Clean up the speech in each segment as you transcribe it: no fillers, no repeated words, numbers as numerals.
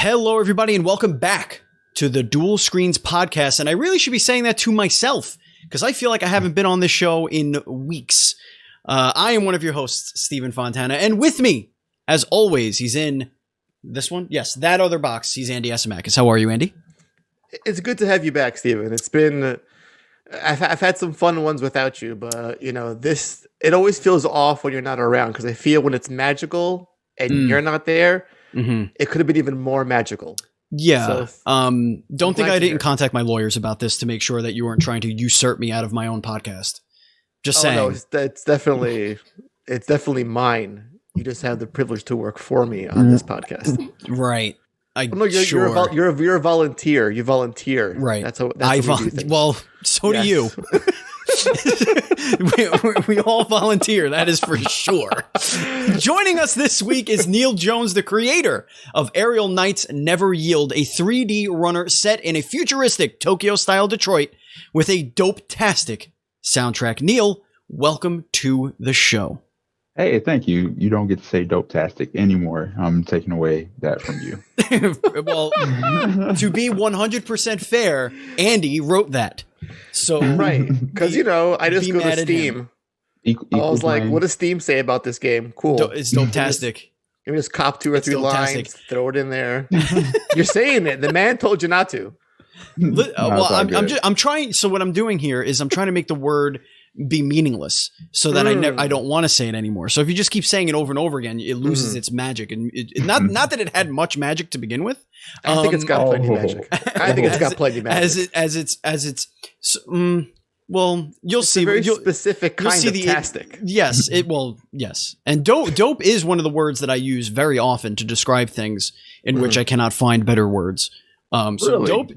Hello, everybody, and welcome back to the Dual Screens podcast. And I really should be saying that to myself because I feel like I haven't been on this show in weeks. I am one of your hosts, Stephen Fontana, and with me, as always, he's in this one. Yes, that other box. He's Andy Asimakis. How are you, Andy? It's good to have you back, Stephen. It's been, I've had some fun ones without you, but it always feels off when you're not around because I feel when it's magical and you're not there, it could have been even more magical. Yeah. So, don't think I didn't contact my lawyers about this to make sure that you weren't trying to usurp me out of my own podcast. Just saying. No, it's definitely mine. You just have the privilege to work for me on this podcast. Right. You're a volunteer. You volunteer. Right. That's how we do things. Well, so do you. we all volunteer, that is for sure. Joining us this week is Neil Jones, the creator of Aerial Knights Never Yield, a 3D runner set in a futuristic Tokyo-style Detroit with a dope-tastic soundtrack. Neil, welcome to the show. Hey, thank you. You don't get to say dope-tastic anymore. I'm taking away that from you. Well, to be 100% fair, Andy wrote that. So right, because I just go to Steam. I was like, what does Steam say about this game? Cool. It's dope-tastic. You just cop 2 or 3 lines, throw it in there. You're saying it. The man told you not to. I'm trying. So what I'm doing here is I'm trying to make the word be meaningless so that I don't want to say it anymore. So if you just keep saying it over and over again, it loses its magic. And not that it had much magic to begin with. I think it's got plenty magic. I think it's got plenty magic. Well, you'll see. A very specific kind of tastic. Yes. Yes. And dope is one of the words that I use very often to describe things in which I cannot find better words. So really? Dope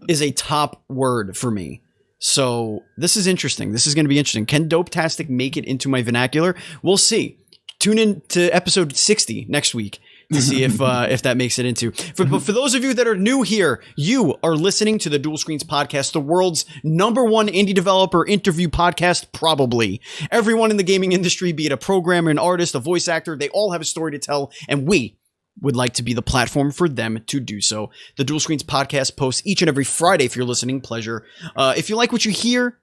is a top word for me. So this is interesting. This is going to be interesting. Can dope-tastic make it into my vernacular? We'll see. Tune in to episode 60 next week to see if that makes it into. For those of you that are new here, you are listening to the Dual Screens podcast, the world's #1 indie developer interview podcast, probably. Everyone in the gaming industry, be it a programmer, an artist, a voice actor, they all have a story to tell, and we would like to be the platform for them to do so. The Dual Screens podcast posts each and every Friday for your listening pleasure. If you like what you hear,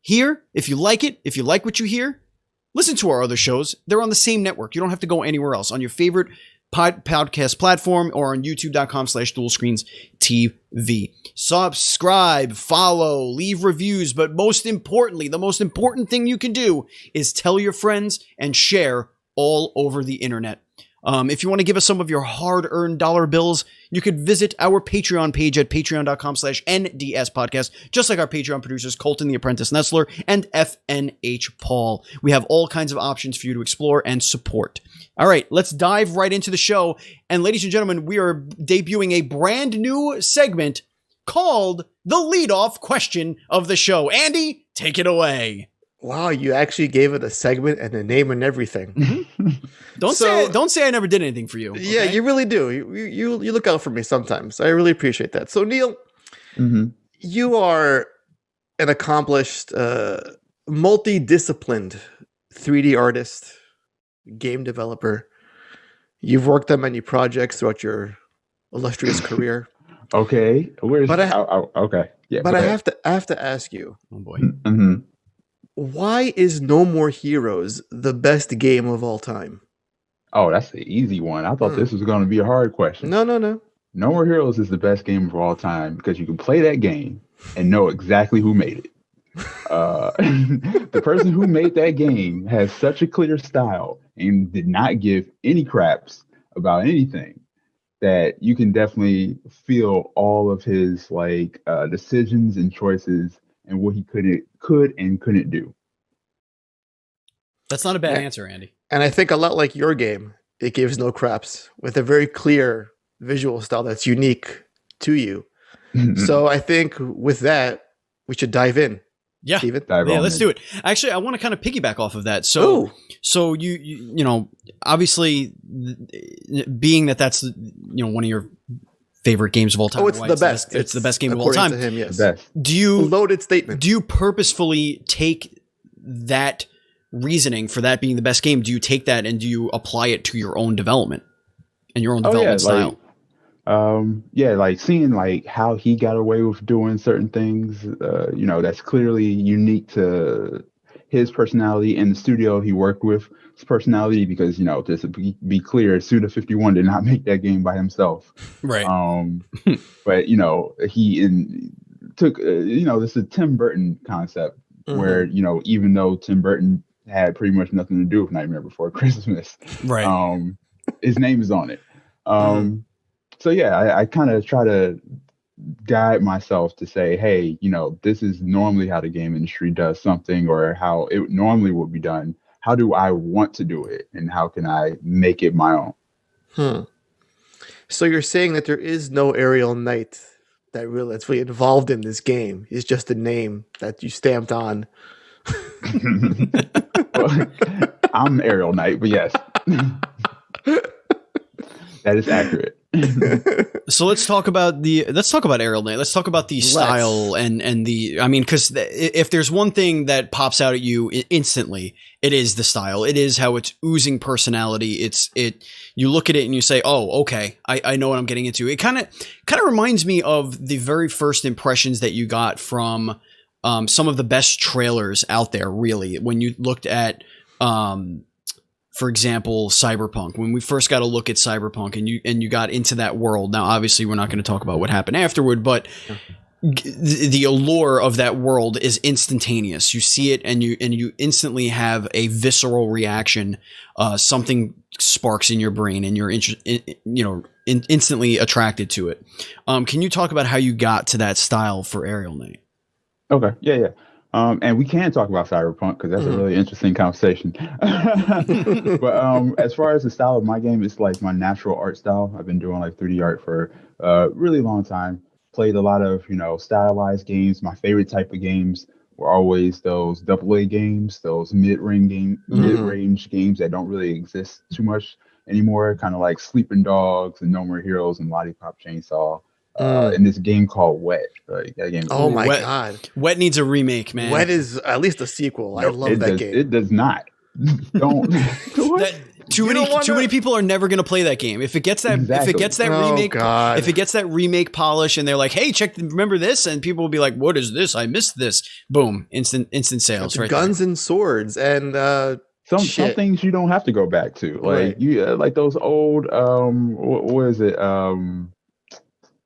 if you like what you hear, listen to our other shows. They're on the same network. You don't have to go anywhere else. On your favorite podcast platform or on youtube.com/DualScreensTV. Subscribe, follow, leave reviews, but most importantly, the most important thing you can do is tell your friends and share all over the internet. If you want to give us some of your hard-earned dollar bills, you could visit our Patreon page at patreon.com/NDS podcast, just like our Patreon producers, Colton the Apprentice Nestler and FNH Paul. We have all kinds of options for you to explore and support. All right, let's dive right into the show. And ladies and gentlemen, we are debuting a brand new segment called the leadoff question of the show. Andy, take it away. Wow, you actually gave it a segment and a name and everything. Don't say I never did anything for you. Okay? Yeah, you really do. You look out for me sometimes. I really appreciate that. So Neil, you are an accomplished, multidisciplined 3D artist, game developer. You've worked on many projects throughout your illustrious career. Okay, okay, yeah. But I have to ask you. Oh boy. Why is No More Heroes the best game of all time? Oh, that's the easy one. I thought this was going to be a hard question. No. No More Heroes is the best game of all time because you can play that game and know exactly who made it. The person who made that game has such a clear style and did not give any craps about anything that you can definitely feel all of his decisions and choices and what he could and couldn't do. That's not a bad answer, Andy. And I think a lot like your game, it gives no craps with a very clear visual style that's unique to you. So I think with that, we should dive in. Yeah, Steven? Let's do it. Actually, I want to kind of piggyback off of that. So you know, obviously, being that's one of your favorite games of all time. Oh, it's the best. It's the best game of all time. To him, yes. Best. Loaded statement. Do you purposefully take that reasoning for that being the best game? Do you take that and do you apply it to your own development and your own development style. Like seeing like how he got away with doing certain things, that's clearly unique to his personality and the studio he worked with, his personality, because, just to be clear, Suda51 did not make that game by himself. Right. But, he took, this is a Tim Burton concept where, even though Tim Burton had pretty much nothing to do with Nightmare Before Christmas, right. His name is on it. So yeah, I kind of try to guide myself to say, hey, this is normally how the game industry does something, or how it normally would be done. How do I want to do it, and how can I make it my own? So you're saying that there is no Aerial Knight that's really involved in this game. It's just a name that you stamped on. Well, I'm Aerial Knight, but yes, that is accurate. So let's talk about Aerial Knight. Let's talk about the style and the, because if there's one thing that pops out at you instantly, it is the style. It is how it's oozing personality. You look at it and you say, oh, okay, I know what I'm getting into. It kind of reminds me of the very first impressions that you got from some of the best trailers out there, really, when you looked at for example, Cyberpunk. When we first got a look at Cyberpunk and you got into that world. Now, obviously, we're not going to talk about what happened afterward, but the allure of that world is instantaneous. You see it and you instantly have a visceral reaction. Something sparks in your brain and you're instantly attracted to it. Can you talk about how you got to that style for Aerial Knight? Okay. Yeah. And we can talk about Cyberpunk because that's a really interesting conversation. But as far as the style of my game, it's like my natural art style. I've been doing like 3D art for a really long time. Played a lot of, stylized games. My favorite type of games were always those AA games, those mid-range games that don't really exist too much anymore. Kind of like Sleeping Dogs and No More Heroes and Lollipop Chainsaw. In this game called Wet. Like that game. Oh my God. Wet needs a remake, man. Wet is at least a sequel. Nope, I love that game. It does not. Don't. Too many people are never going to play that game. If it gets that remake, if it gets that remake polish and they're like, "Hey, remember this?" and people will be like, "What is this? I missed this." Boom, instant sales, right? Guns and swords and some things you don't have to go back to. Like you like those old what is it?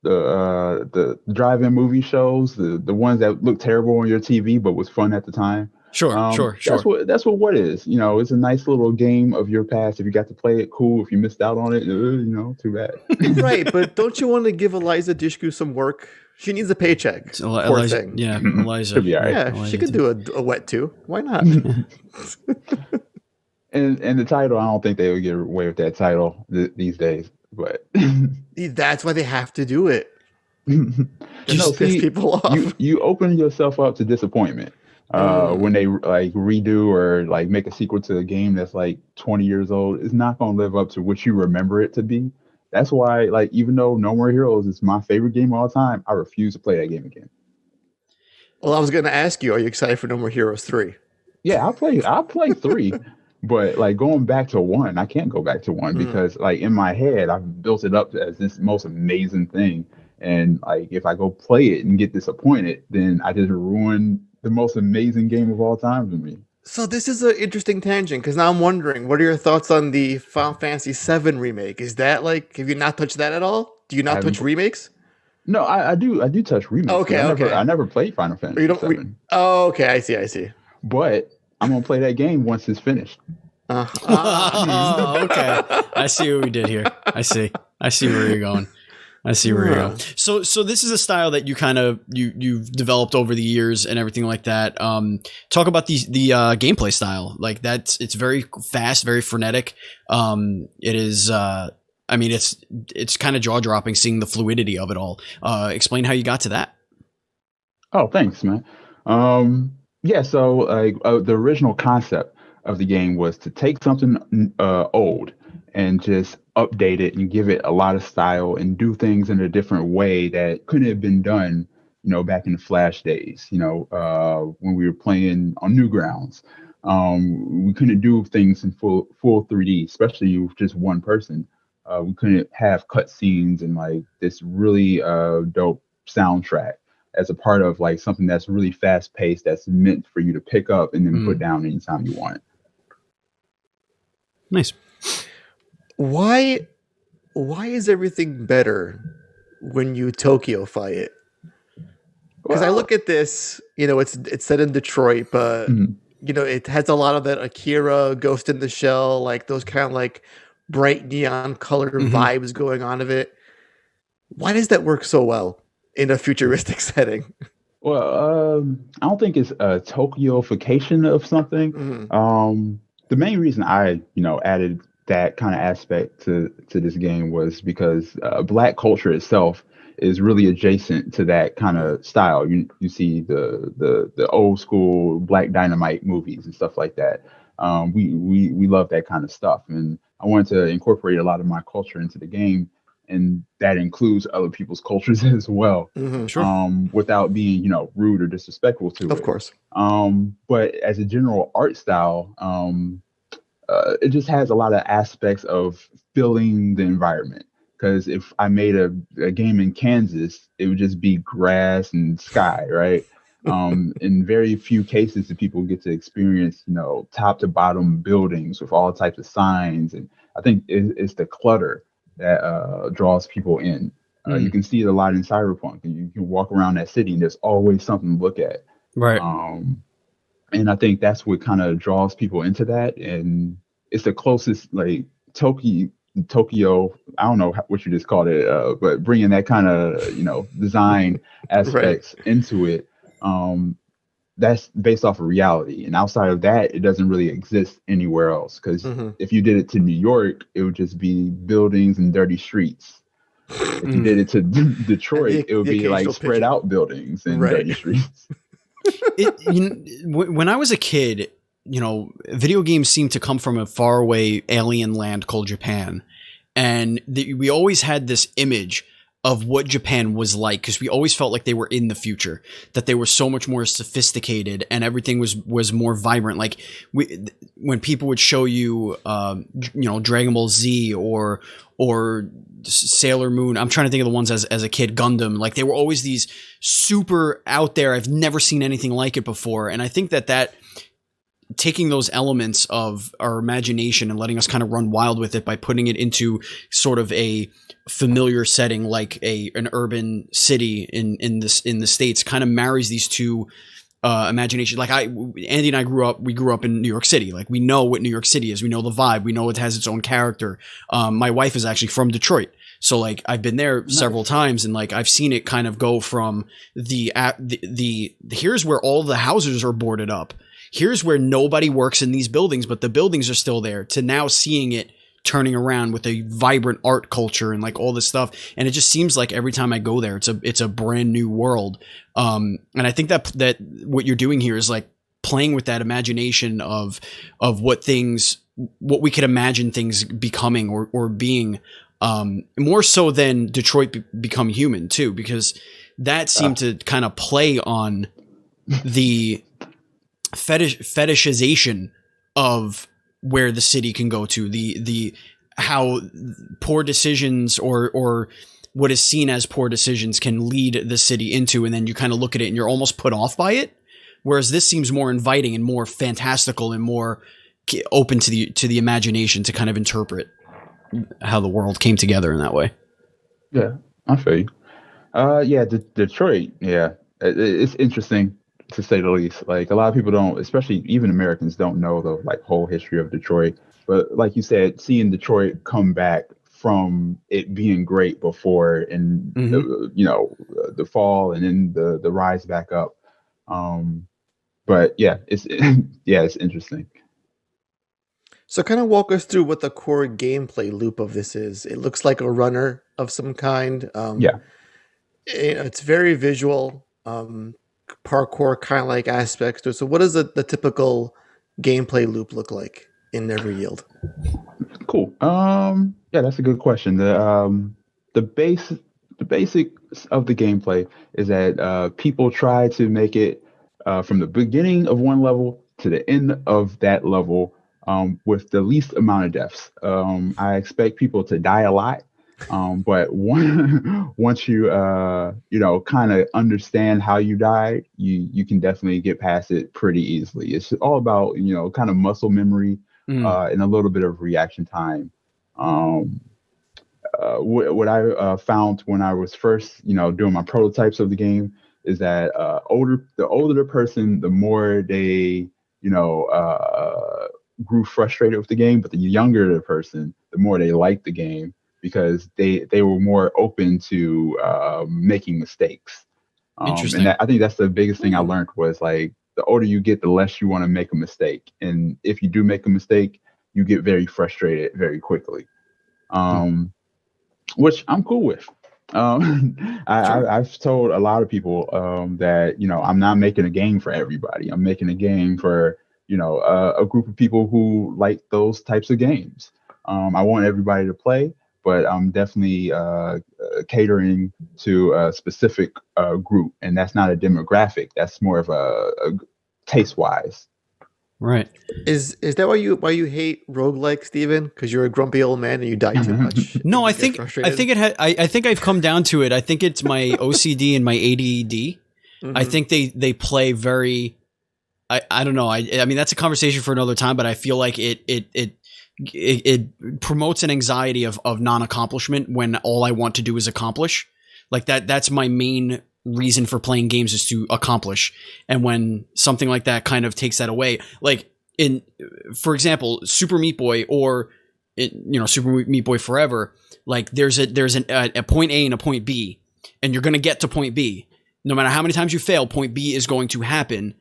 The drive-in movie shows, the ones that look terrible on your TV but was fun at the time. Sure. That's what is. It's a nice little game of your past. If you got to play it, cool. If you missed out on it, too bad. Right, but don't you want to give Eliza Dushku some work? She needs a paycheck. Poor thing. Yeah, Eliza. Should be all right. Yeah, Eliza she could do a Wet too. Why not? And the title, I don't think they would get away with that title these days. But that's why they have to do it. Just piss people off. You open yourself up to disappointment when they like redo or like make a sequel to a game that's like 20 years old. It's not going to live up to what you remember it to be. That's why, like, even though No More Heroes is my favorite game of all time, I refuse to play that game again. Well, I was going to ask you, are you excited for No More Heroes 3? Yeah, I'll play 3. But like going back to 1, I can't go back to 1 because like in my head, I've built it up as this most amazing thing. And like if I go play it and get disappointed, then I just ruin the most amazing game of all time to me. So this is an interesting tangent because now I'm wondering, what are your thoughts on the Final Fantasy VII remake? Is that like, have you not touched that at all? Do you not touch remakes? No, I do touch remakes. Okay, I never played Final Fantasy VII. Okay, I see. But I'm gonna play that game once it's finished. Okay. I see what we did here. I see where you're going. So this is a style that you kind of you've developed over the years and everything like that. Talk about the gameplay style. Like it's very fast, very frenetic. It is. It's kind of jaw dropping seeing the fluidity of it all. Explain how you got to that. Oh, thanks, man. Yeah. So the original concept of the game was to take something old and just update it and give it a lot of style and do things in a different way that couldn't have been done, back in the Flash days, when we were playing on Newgrounds. We couldn't do things in full 3D, especially with just one person We couldn't have cutscenes and like this really dope soundtrack as a part of like something that's really fast paced, that's meant for you to pick up and then put down anytime you want. Nice. Why is everything better when you Tokyo-fy it? Because I look at this, it's set in Detroit, but it has a lot of that Akira, Ghost in the Shell, like those kind of like bright neon color vibes going on of it. Why does that work so well in a futuristic setting? Well, I don't think it's a Tokyoification of something. The main reason I, added that kind of aspect to this game was because Black culture itself is really adjacent to that kind of style. You see the old school Black Dynamite movies and stuff like that. We love that kind of stuff, and I wanted to incorporate a lot of my culture into the game, and that includes other people's cultures as well. Without being rude or disrespectful to it. Of course. But as a general art style, it just has a lot of aspects of filling the environment. Because if I made a game in Kansas, it would just be grass and sky, right? In very few cases do people get to experience, top to bottom buildings with all types of signs. And I think it's the clutter that draws people in. You can see it a lot in Cyberpunk. You can walk around that city and there's always something to look at. Right. And I think that's what kind of draws people into that. And it's the closest, like, Tokyo, I don't know what you just called it, but bringing that kind of, design aspects into it, that's based off of reality. And outside of that, it doesn't really exist anywhere else. Because if you did it to New York, it would just be buildings and dirty streets. If you did it to Detroit, it would be like spread out buildings and dirty streets. When I was a kid, video games seemed to come from a faraway alien land called Japan. And we always had this image of what Japan was like, because we always felt like they were in the future, that they were so much more sophisticated and everything was more vibrant. Like when people would show you, Dragon Ball Z or Sailor Moon, I'm trying to think of the ones as a kid, Gundam, like they were always these super out there. I've never seen anything like it before. And I think that taking those elements of our imagination and letting us kind of run wild with it by putting it into sort of a familiar setting, like an urban city in the States, kind of marries these two imagination. Like Andy and I grew up in New York City. Like we know what New York City is. We know the vibe. We know it has its own character. My wife is actually from Detroit. So like I've been there several times, and like I've seen it kind of go from the here's where all the houses are boarded up. Here's where nobody works in these buildings, but the buildings are still there, to now seeing it turning around with a vibrant art culture and like all this stuff. And it just seems like every time I go there, it's a brand new world. And I think that what you're doing here is like playing with that imagination of what we could imagine things becoming or being, more so than Detroit Become Human too, because that seemed to kind of play on the fetishization of where the city can go to, the how poor decisions or what is seen as poor decisions can lead the city into, and then you kind of look at it and you're almost put off by it. Whereas this seems more inviting and more fantastical and more open to the imagination to kind of interpret how the world came together in that way. Yeah, I feel you. Detroit. Yeah, it's interesting, to say the least. Like a lot of people don't, especially even Americans, don't know the like whole history of Detroit. But like you said, seeing Detroit come back from it being great before, and the fall and then the rise back up. But yeah, it's interesting. So kind of walk us through what the core gameplay loop of this is. It looks like a runner of some kind. It's very visual. Parkour kind of like aspects to it. So what does the typical gameplay loop look like in Neveryield? Cool. That's a good question. The basics of the gameplay is that people try to make it from the beginning of one level to the end of that level with the least amount of deaths. I expect people to die a lot. But once you kind of understand how you died, you can definitely get past it pretty easily. It's all about kind of muscle memory and a little bit of reaction time. What I found when I was first doing my prototypes of the game is that the older the person, the more they grew frustrated with the game, but the younger the person, the more they liked the game because they were more open to making mistakes. Interesting. And I think that's the biggest thing I learned was like the older you get, the less you want to make a mistake. And if you do make a mistake, you get very frustrated very quickly, which I'm cool with. I've told a lot of people that I'm not making a game for everybody. I'm making a game for a group of people who like those types of games. I want everybody to play, but I'm definitely catering to a specific group, and that's not a demographic. That's more of a taste wise. Right. Is that why you hate roguelike, Steven? Because you're a grumpy old man and you die too much? No, I think I've come down to it. I think it's my OCD and my ADD. Mm-hmm. I think they play very. I don't know. I mean that's a conversation for another time. But I feel like it promotes an anxiety of non-accomplishment when all I want to do is accomplish. Like that's my main reason for playing games is to accomplish. And when something like that kind of takes that away, like for example, Super Meat Boy or Super Meat Boy Forever, like there's a point A and a point B, and you're going to get to point B. No matter how many times you fail, point B is going to happen.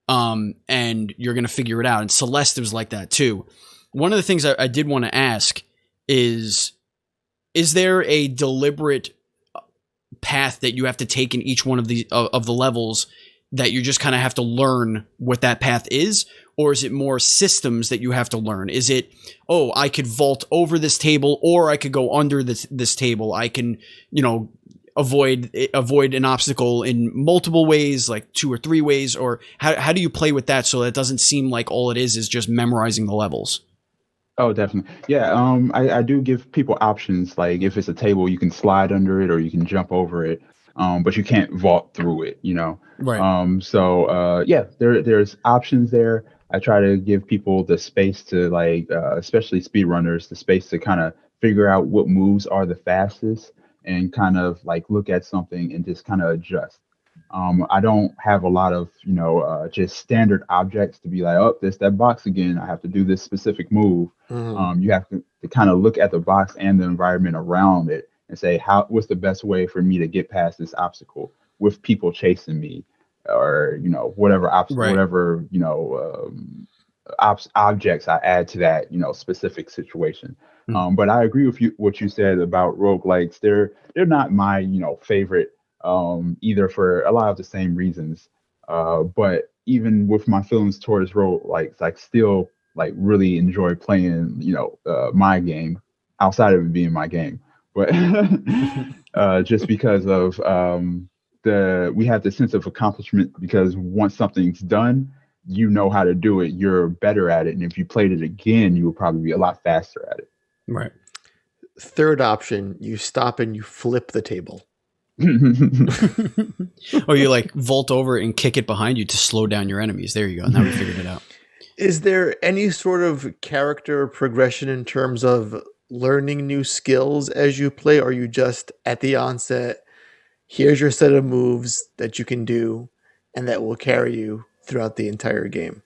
And you're going to figure it out. And Celeste was like that too. One of the things I did want to ask is there a deliberate path that you have to take in each one of the levels that you just kind of have to learn what that path is? Or is it more systems that you have to learn? Is it, I could vault over this table or I could go under this table. I can, avoid an obstacle in multiple ways, like 2 or 3 ways, or how do you play with that so that it doesn't seem like all it is just memorizing the levels? Oh, definitely. Yeah. I do give people options. Like if it's a table, you can slide under it or you can jump over it. But you can't vault through it, Right. So there's options there. I try to give people the space to especially speedrunners, the space to kind of figure out what moves are the fastest and kind of look at something and just kind of adjust. I don't have a lot of, just standard objects to be like, there's that box again. I have to do this specific move. Mm-hmm. You have to kind of look at the box and the environment around it and say, what's the best way for me to get past this obstacle with people chasing me or, whatever obstacle, right. Whatever, objects I add to that, specific situation. Mm-hmm. But I agree with what you said about roguelikes. They're not my, favorite either for a lot of the same reasons. But even with my feelings towards roguelikes, I still really enjoy playing, my game outside of it being my game. But just because of we have the sense of accomplishment because once something's done, how to do it, you're better at it. And if you played it again, you will probably be a lot faster at it. Right. Third option, you stop and you flip the table. Or you vault over and kick it behind you to slow down your enemies. There you go. Now we figured it out. Is there any sort of character progression in terms of learning new skills as you play? Or are you just at the onset, here's your set of moves that you can do and that will carry you throughout the entire game?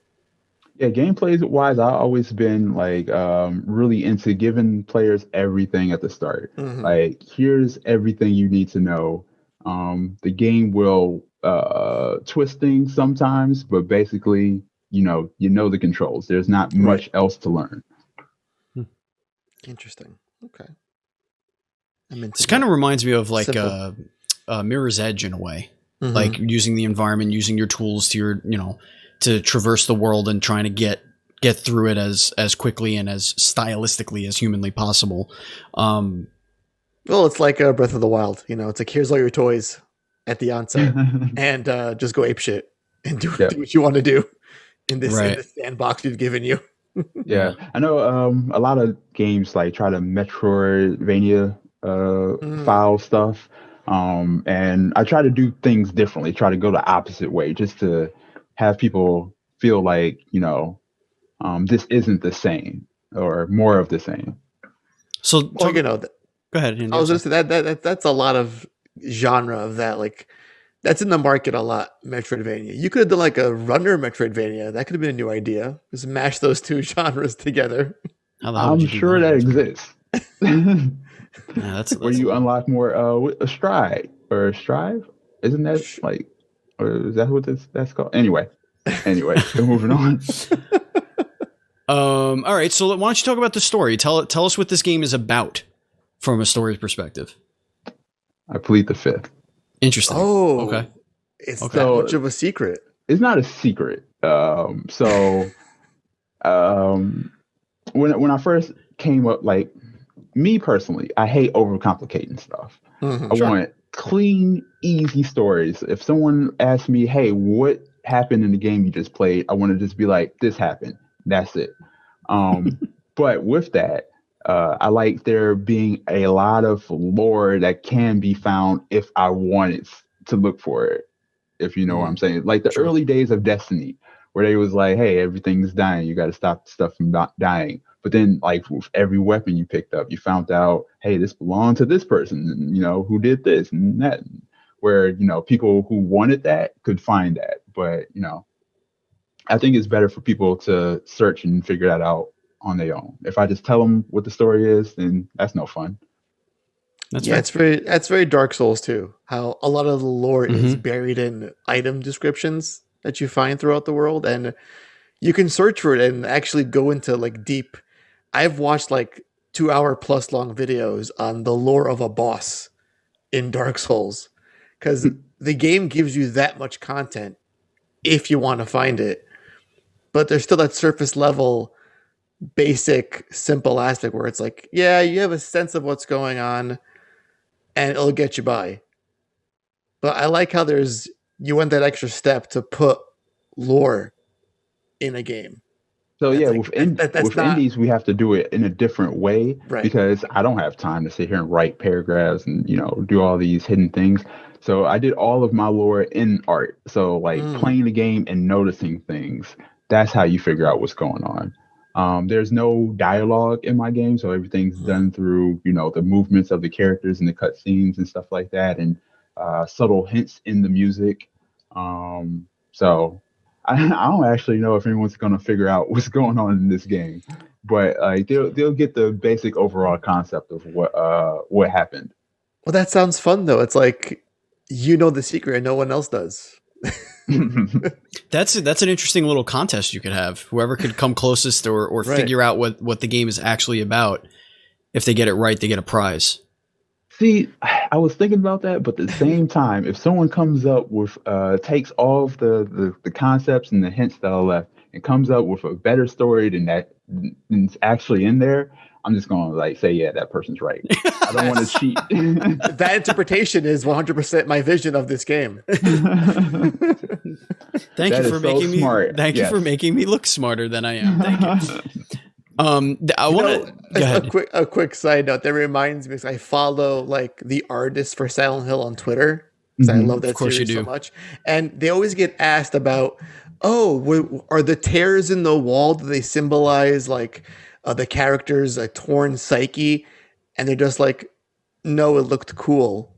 Yeah, gameplay wise, I've always been really into giving players everything at the start. Mm-hmm. Here's everything you need to know. The game will twist things sometimes, but basically, the controls. There's not much else to learn. Interesting. Okay. This kind of reminds me of Mirror's Edge in a way, mm-hmm. Using the environment, using your tools to to traverse the world and trying to get through it as quickly and as stylistically as humanly possible. Well, it's like Breath of the Wild. It's here's all your toys at the onset, and just go apeshit and do what you want to do in this sandbox we've given you. Yeah, I know a lot of games like try to Metroidvania Mm. file stuff. And I try to do things differently, try to go the opposite way just to have people feel like, this isn't the same or more of the same. So, Well, go ahead, Andy. I I'm was sorry. just that's a lot of genre of that. Like that's in the market a lot. Metroidvania. You could have done like a runner Metroidvania. That could have been a new idea. Just mash those two genres together. How the hell would I'm you do sure that? that That's weird. exists. Yeah, Where that's a you little. unlock more a stride or strive, isn't that like, or is that what that's called? Anyway, still moving on. All right. So why don't you talk about the story? Tell us what this game is about from a story perspective. I plead the fifth. Interesting. Oh, Okay. it's Okay. that So much of a secret. it's not a secret. When I first came up, like me personally, I hate overcomplicating stuff. I Sure. want clean, easy stories. If someone asks me, "Hey, what happened in the game you just played?" I want to just be like, "This happened. That's it." But with that, I like there being a lot of lore that can be found if I wanted to look for it. If you know what I'm saying, like the Sure. early days of Destiny, where they was like, "Hey, everything's dying. You got to stop stuff from not dying." But then, like with every weapon you picked up, you found out, "Hey, this belonged to this person, and who did this and that." Where people who wanted that could find that, but I think it's better for people to search and figure that out on their own. If I just tell them what the story is, then that's no fun. That's Yeah, fair. that's very Dark Souls too. How a lot of the lore is Mm-hmm. buried in item descriptions that you find throughout the world, and you can search for it and actually go into like deep. I've watched like 2 hour plus long videos on the lore of a boss in Dark Souls because the game gives you that much content if you want to find it, but there's still that surface level, basic, simple aspect where it's like, yeah, you have a sense of what's going on, and it'll get you by. But I like how you went that extra step to put lore in a game. So That's yeah, like that's with not indies, we have to do it in a different way right. because I don't have time to sit here and write paragraphs and do all these hidden things. So I did all of my lore in art. So like Mm. playing the game and noticing things. That's how you figure out what's going on. There's no dialogue in my game, so everything's Mm. done through the movements of the characters and the cutscenes and stuff like that, and subtle hints in the music. So I don't actually know if anyone's gonna figure out what's going on in this game, but like they'll get the basic overall concept of what happened. Well, that sounds fun though. It's like you know the secret and no one else does. That's an interesting little contest you could have. Whoever could come closest or Right. figure out what the game is actually about. If they get it right, they get a prize. See, I was thinking about that, but at the same time, if someone comes up with takes all of the concepts and the hints that are left and comes up with a better story than's actually in there, I'm just gonna like say, yeah, that person's right. I don't want to cheat. That interpretation is 100% my vision of this game. Thank That you for is so making smart. me. Thank you for Yes. making me look smarter than I am. Thank you. I want to go ahead. A quick side note that reminds me, because I follow like the artists for Silent Hill on Twitter because I Mhm. love that Of course you series so do. much, and they always get asked about, are the tears in the wall, do they symbolize like the character's torn psyche? And they're just like, no, it looked cool,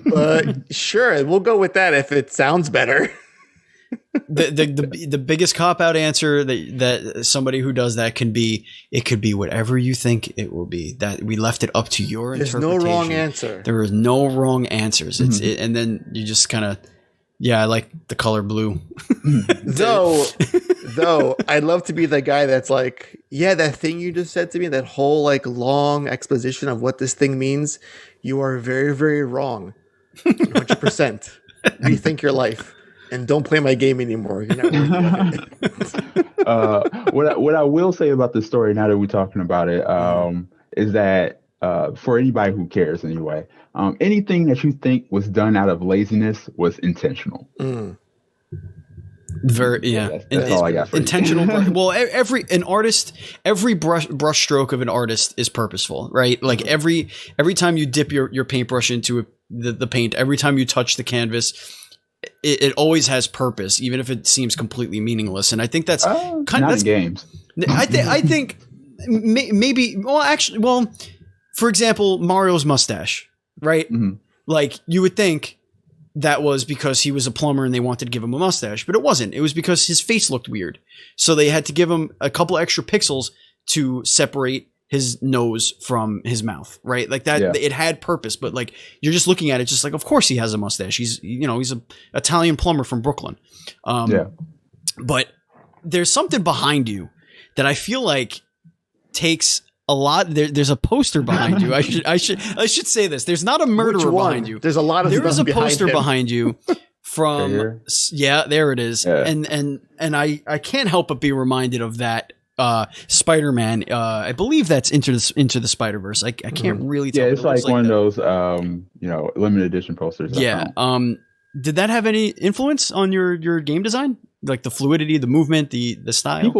but sure, we'll go with that if it sounds better. The biggest cop out answer that somebody who does that can be, it could be whatever you think it will be. That we left it up to your There's no interpretation. wrong answer. There is no wrong answers. And then you just kind of, yeah, I like the color blue. Though I'd love to be the guy that's like, yeah, that thing you just said to me, that whole like long exposition of what this thing means, you are very, very wrong. 100%. Rethink your life and don't play my game anymore. You're not worthy of it. What I will say about the story now that we're talking about it is that for anybody who cares anyway, anything that you think was done out of laziness was intentional. Mm. Very That's all I got for intentional. you. Well, every brush stroke of an artist is purposeful, right? Like every time you dip your paintbrush into the paint, every time you touch the canvas, it always has purpose, even if it seems completely meaningless. And I think that's in games. I think maybe. Well, for example, Mario's mustache, right? Mm-hmm. Like you would think that was because he was a plumber and they wanted to give him a mustache, but it wasn't. It was because his face looked weird. So they had to give him a couple extra pixels to separate his nose from his mouth, right? Like that, It had purpose, but like, you're just looking at it, just like, of course he has a mustache. He's a Italian plumber from Brooklyn. But there's something behind you that I feel like takes a lot. There's a poster behind you. I should say this. There's not a murderer behind you. There's a lot of. There is a poster him. behind you from. There it is. Yeah. And I can't help but be reminded of that Spider-Man. I believe that's into the Spider-Verse. I can't really tell. Yeah, it's like one of those limited edition posters. Yeah. Did that have any influence on your game design? Like the fluidity, the movement, the style?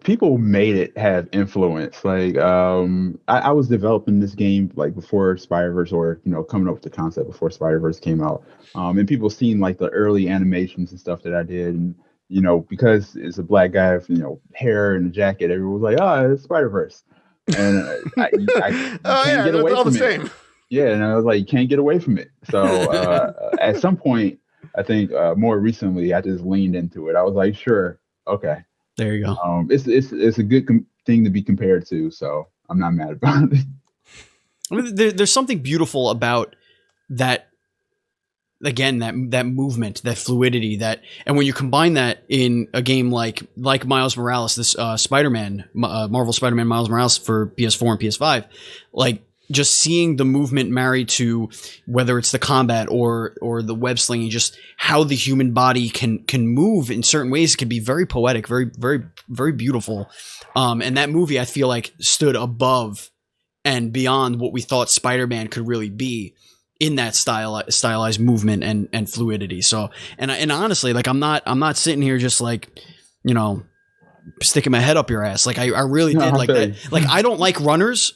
People made it have influence. Like I was developing this game like before Spider-Verse, or coming up with the concept before Spider-Verse came out. And people seen like the early animations and stuff that I did, and because it's a black guy with hair and a jacket, everyone was like, "Oh, it's Spider-Verse," and I can't get away from it. Yeah, and I was like, you can't get away from it. So at some point, I think more recently, I just leaned into it. I was like, sure, okay. There you go. It's a good thing to be compared to, so I'm not mad about it. I mean, there's something beautiful about that. Again, that movement, that fluidity, and when you combine that in a game like Miles Morales, this Spider-Man, Marvel Spider-Man Miles Morales for PS4 and PS5, like just seeing the movement married to whether it's the combat or the web slinging, just how the human body can move in certain ways can be very poetic, very, very, very beautiful. And that movie, I feel like, stood above and beyond what we thought Spider-Man could really be in that stylized movement and fluidity. So, and honestly, like I'm not sitting here just like, sticking my head up your ass. Like I really did like that. Like I don't like runners.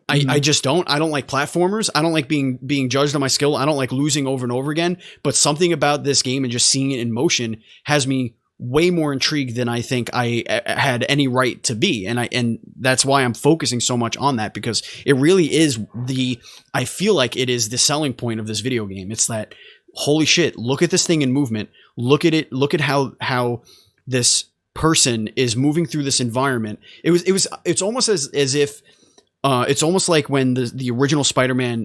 I just don't. I don't like platformers. I don't like being judged on my skill. I don't like losing over and over again. But something about this game and just seeing it in motion has me way more intrigued than I think I had any right to be. And that's why I'm focusing so much on that, because it really is I feel like it is the selling point of this video game. It's that, holy shit, look at this thing in movement. Look at it. Look at how this person is moving through this environment. It's almost as if, it's almost like when the original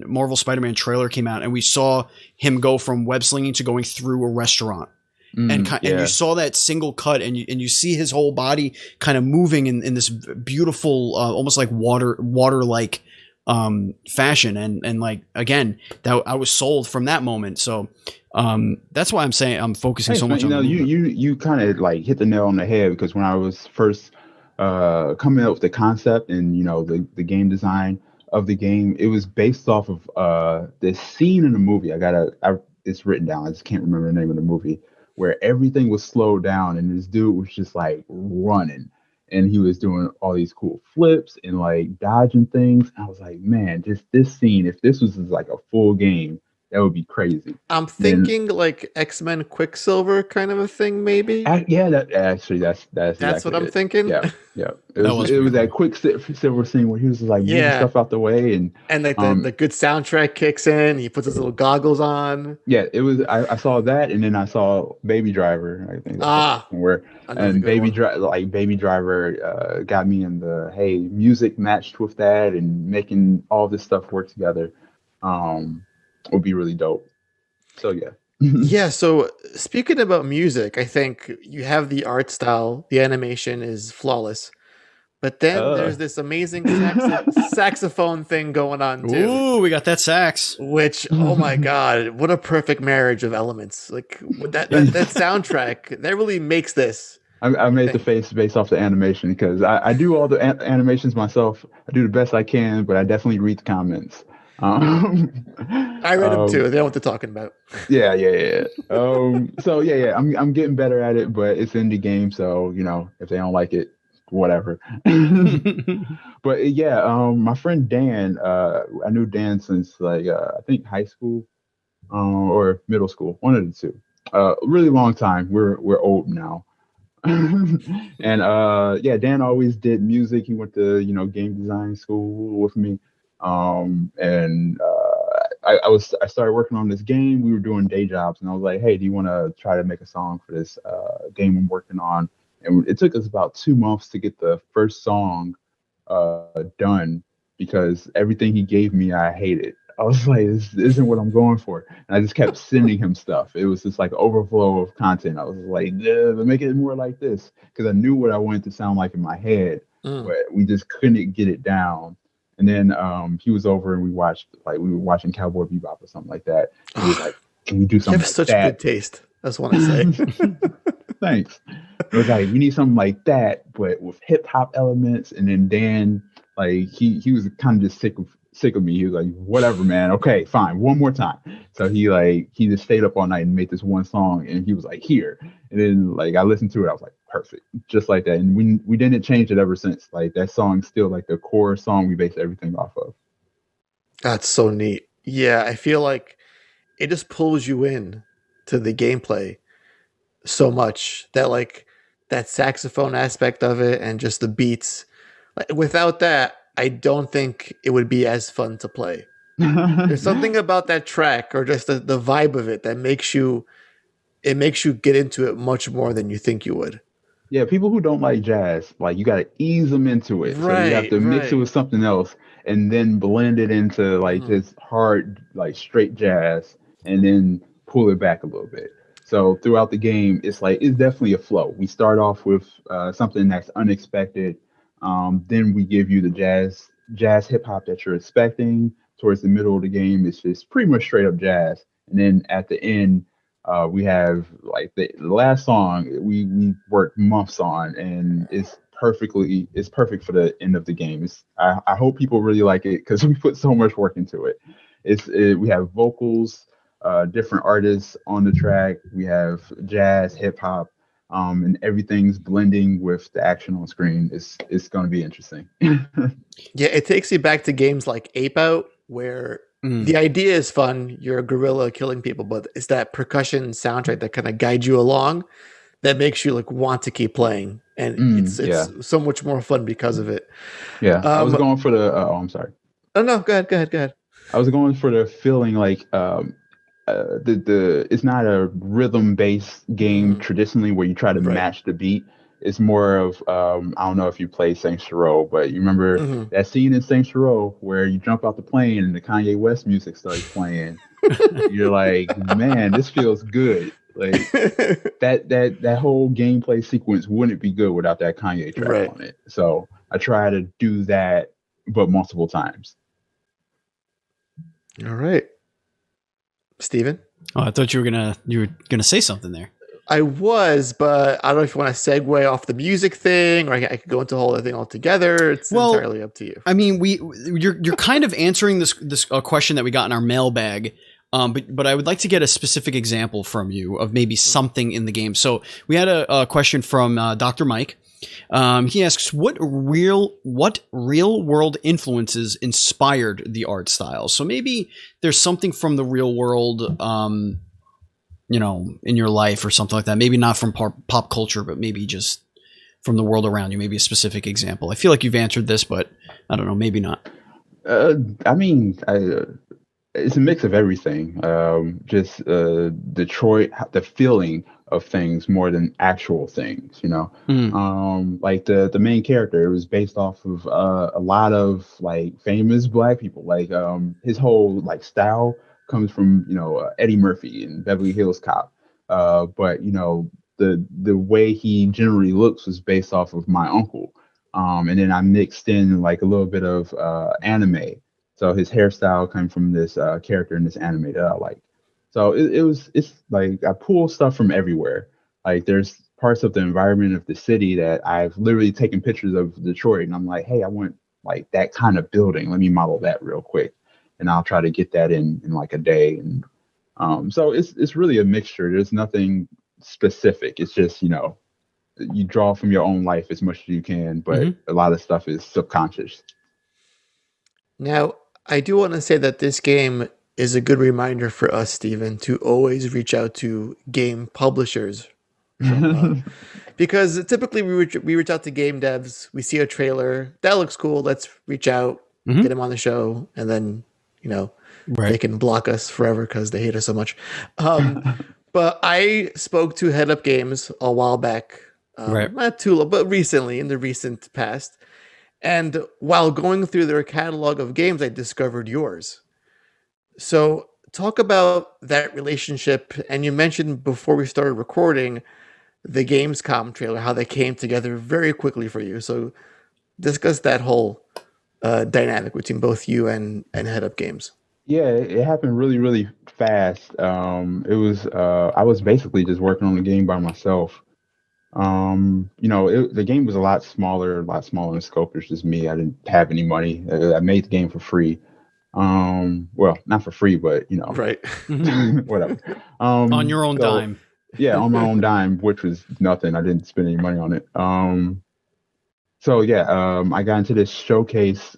Marvel Spider-Man trailer came out and we saw him go from web slinging to going through a restaurant. And you saw that single cut and you see his whole body kind of moving in this beautiful, almost like water-like fashion. And like, again, that I was sold from that moment. So that's why I'm saying I'm focusing so much on you kind of like hit the nail on the head, because when I was first coming up with the concept and the game design of the game, it was based off of this scene in the movie. It's written down, I just can't remember the name of the movie, where everything was slowed down and this dude was just like running and he was doing all these cool flips and like dodging things. I was like, man, just this scene, if this was like a full game, that would be crazy. I'm thinking like X-Men Quicksilver kind of a thing, maybe. That's exactly what I'm thinking. Yeah. It was that Quicksilver scene where he was just like moving stuff out the way, and like the good soundtrack kicks in. He puts his little goggles on. Yeah, it was. I saw that, and then I saw Baby Driver. I think Baby Driver got me in the music matched with that, and making all this stuff work together. Would be really dope. So yeah. So speaking about music, I think you have the art style, the animation is flawless, but then there's this amazing saxophone thing going on too. Ooh, we got that sax. Which, oh my god, what a perfect marriage of elements! Like that soundtrack that really makes this. I made the face based off the animation, because I do all the animations myself. I do the best I can, but I definitely read the comments. I read them too. They know what they're talking about. Yeah. So yeah, I'm getting better at it, but it's indie game, so if they don't like it, whatever. But yeah, my friend Dan, I knew Dan since like I think high school, or middle school, one of the two. Really long time. We're old now. And yeah, Dan always did music. He went to game design school with me. And I started working on this game. We were doing day jobs, and I was like, hey, do you want to try to make a song for this game I'm working on? And it took us about 2 months to get the first song done, because everything he gave me I hated. I was like, this isn't what I'm going for. And I just kept sending him stuff. It was just like overflow of content. I was like, make it more like this. Because I knew what I wanted to sound like in my head, but we just couldn't get it down. And then he was over and we were watching Cowboy Bebop or something like that. And he was like, can we do something like that? You have such good taste. I just want to say. Thanks. It was like, we need something like that, but with hip hop elements. And then Dan, like he was kind of just sick of me. He was like, whatever, man. Okay, fine. One more time. So he just stayed up all night and made this one song, and he was like, here. And then like I listened to it, I was like, perfect. Just like that. And we didn't change it ever since. Like that song's still like the core song we base everything off of. That's so neat. Yeah, I feel like it just pulls you in to the gameplay so much that like that saxophone aspect of it and just the beats. Like, without that, I don't think it would be as fun to play. There's something about that track or just the vibe of it that makes you get into it much more than you think you would. Yeah, people who don't like jazz, like you got to ease them into it. Right, so you have to mix it with something else and then blend it into like this hard, like straight jazz, and then pull it back a little bit. So throughout the game, it's definitely a flow. We start off with something that's unexpected. Then we give you the jazz hip hop that you're expecting. Towards the middle of the game, it's just pretty much straight up jazz. And then at the end, we have like the last song we worked months on, and it's perfect for the end of the game. I hope people really like it because we put so much work into it. We have vocals, different artists on the track. We have jazz, hip hop, and everything's blending with the action on screen. It's going to be interesting. Yeah, it takes you back to games like Ape Out, where the idea is fun. You're a gorilla killing people, but it's that percussion soundtrack that kind of guides you along that makes you like want to keep playing, and it's so much more fun because of it. Yeah, I was going for the. I'm sorry. Oh no, go ahead. I was going for the feeling like it's not a rhythm-based game traditionally where you try to match the beat. It's more of I don't know if you play Saints Row, but you remember that scene in Saints Row where you jump out the plane and the Kanye West music starts playing. You're like, man, this feels good. Like that whole gameplay sequence wouldn't be good without that Kanye track on it. So I try to do that, but multiple times. All right, Steven? Oh, I thought you were gonna say something there. I was, but I don't know if you want to segue off the music thing, or I could go into a whole other thing altogether. It's entirely up to you. I mean, you're kind of answering this question that we got in our mailbag, but I would like to get a specific example from you of maybe something in the game. So we had a question from Dr. Mike. He asks, what real world influences inspired the art style? So maybe there's something from the real world, in your life or something like that. Maybe not from pop culture, but maybe just from the world around you. Maybe a specific example. I feel like you've answered this, but I don't know. Maybe not. I mean, it's a mix of everything. Just Detroit, the feeling of things more than actual things, like the main character, it was based off of a lot of like famous Black people. Like his whole like style comes from Eddie Murphy and Beverly Hills Cop, but the way he generally looks was based off of my uncle, and then I mixed in like a little bit of anime. So his hairstyle came from this character in this anime that I like. So it's like I pull stuff from everywhere. Like there's parts of the environment of the city that I've literally taken pictures of Detroit, and I'm like, hey, I want like that kind of building. Let me model that real quick. and I'll try to get that in like a day. And so it's really a mixture. There's nothing specific. It's just, you know, you draw from your own life as much as you can, but a lot of stuff is subconscious. Now, I do want to say that this game is a good reminder for us, Steven, to always reach out to game publishers. Because typically we reach out to game devs, we see a trailer, that looks cool, let's reach out, get them on the show, and then, you know, they can block us forever because they hate us so much. But I spoke to Head Up Games a while back, not too long, but recently, in the recent past. And while going through their catalog of games, I discovered yours. So talk about that relationship. And you mentioned before we started recording the Gamescom trailer, how they came together very quickly for you. So discuss that whole dynamic between both you and Head Up Games. Yeah, it happened really, really fast. It was I was basically just working on the game by myself. You know, the game was a lot smaller in scope. It was just me. I didn't have any money. I made the game for free. Well, not for free, but you know, right? Whatever. On your own dime. Yeah, on my own dime, which was nothing. I didn't spend any money on it. So yeah, I got into this showcase.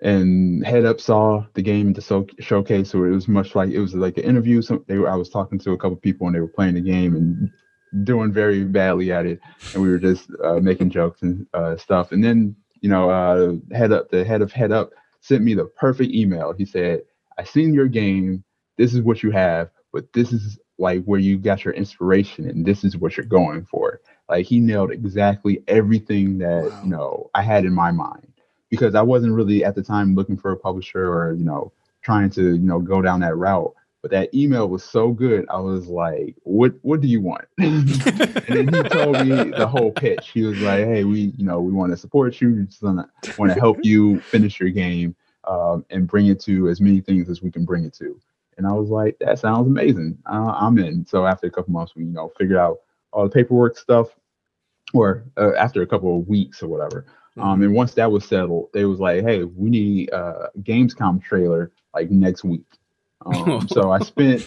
And Head Up saw the game at the showcase, so it was much like it was like an interview. I was talking to a couple people, and they were playing the game and doing very badly at it, and we were just making jokes and stuff. And then, you know, the head of Head Up sent me the perfect email. He said, "I seen your game. This is what you have, but this is like where you got your inspiration, and this is what you're going for." Like, he nailed exactly everything that you know I had in my mind. Because I wasn't really at the time looking for a publisher or, you know, trying to, you know, go down that route. But that email was so good. I was like, what do you want? And then he told me the whole pitch. He was like, hey, we want to support you. We just want to help you finish your game and bring it to as many things as we can bring it to. And I was like, that sounds amazing. I'm in. So after a couple months, we, you know, figured out all the paperwork stuff, or after a couple of weeks or whatever. And once that was settled, they was like, hey, we need a Gamescom trailer like next week. So I spent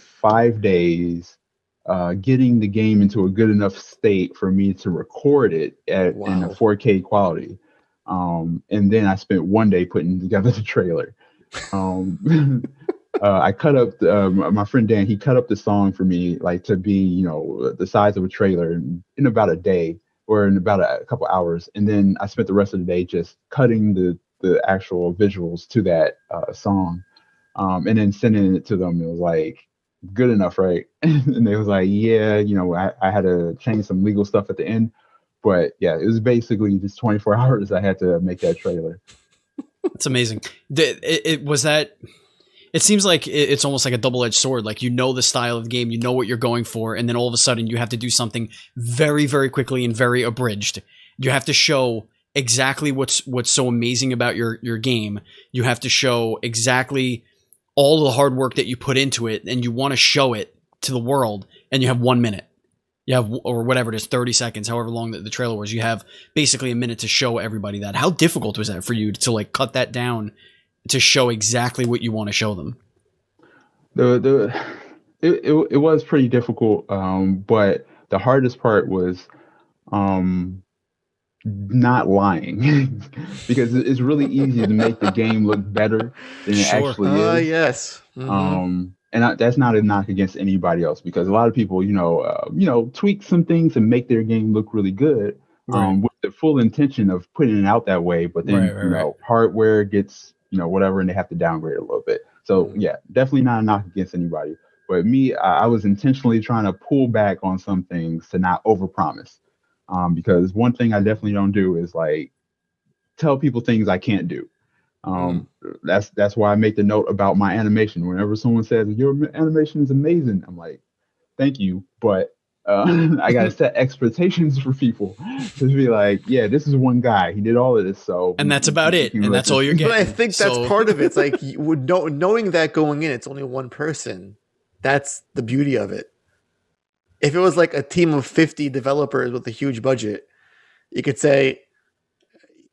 5 days getting the game into a good enough state for me to record it in a 4K quality. And then I spent one day putting together the trailer. I cut up my friend Dan. He cut up the song for me, like, to be, you know, the size of a trailer in about a day or in about a couple hours. And then I spent the rest of the day just cutting the actual visuals to that song, and then sending it to them. It was like, good enough, right? And they was like, yeah, you know, I had to change some legal stuff at the end, but yeah, it was basically just 24 hours I had to make that trailer. It's amazing. It seems like it's almost like a double-edged sword. Like, you know the style of the game, you know what you're going for, and then all of a sudden you have to do something very, very quickly and very abridged. You have to show exactly what's so amazing about your game. You have to show exactly all the hard work that you put into it, and you want to show it to the world, and you have 1 minute. You have, or whatever it is, 30 seconds, however long the trailer was. You have basically a minute to show everybody that. How difficult was that for you to like cut that down to show exactly what you want to show them? It was pretty difficult, but the hardest part was not lying, because it's really easy to make the game look better than it actually is. Yes. And that's not a knock against anybody else, because a lot of people, you know, tweak some things and make their game look really good, with the full intention of putting it out that way. But then, you know, hardware gets, you know, whatever, and they have to downgrade a little bit. So yeah, definitely not a knock against anybody. But me, I was intentionally trying to pull back on some things to not overpromise. Because one thing I definitely don't do is like tell people things I can't do. That's why I make the note about my animation. Whenever someone says your animation is amazing, I'm like, thank you, but I gotta set expectations for people to be like, yeah, this is one guy. He did all of this, so and that's about it, and that's all you're getting. But I think that's part of it. It's like, knowing that going in, it's only one person. That's the beauty of it. If it was like a team of 50 developers with a huge budget, you could say,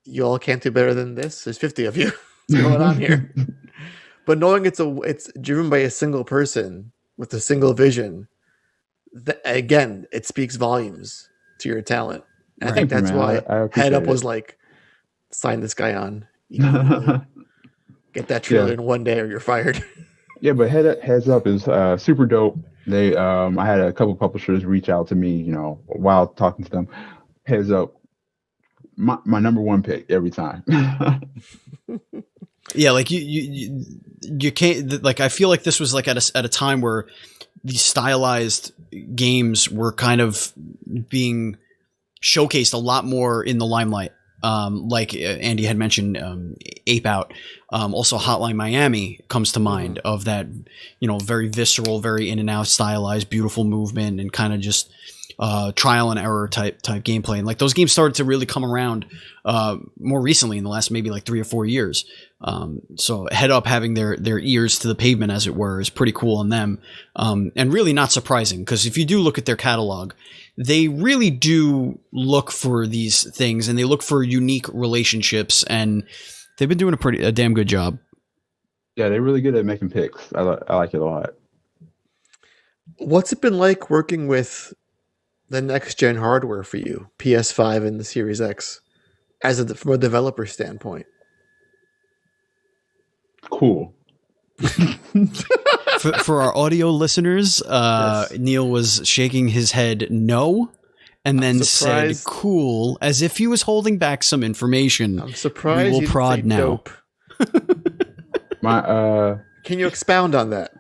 you all can't do better than this. There's 50 of you. What's going on here? But knowing it's driven by a single person with a single vision, again, it speaks volumes to your talent. And I think that's why Head Up was like, sign this guy on. Get that trailer in one day or you're fired. Yeah, but Heads Up is super dope. They I had a couple publishers reach out to me, while talking to them. Heads Up, my number one pick every time. Yeah, like you can't, like, I feel like this was like at a time where these stylized games were kind of being showcased a lot more in the limelight. Like Andy had mentioned, Ape Out. Also Hotline Miami comes to mind of that, very visceral, very in and out stylized, beautiful movement and kind of just trial and error type gameplay. And like those games started to really come around more recently in the last maybe like 3 or 4 years. So Head Up having their ears to the pavement, as it were, is pretty cool on them. And really not surprising, because if you do look at their catalog, they really do look for these things and they look for unique relationships, and they've been doing a damn good job. Yeah, they're really good at making picks. I like it a lot. What's it been like working with the next gen hardware for you, PS5 and the Series X, from a developer standpoint? Cool. For our audio listeners, Yes. Neil was shaking his head no, and then said cool, as if he was holding back some information. I'm surprised we will you prod didn't say now. Dope. Can you expound on that?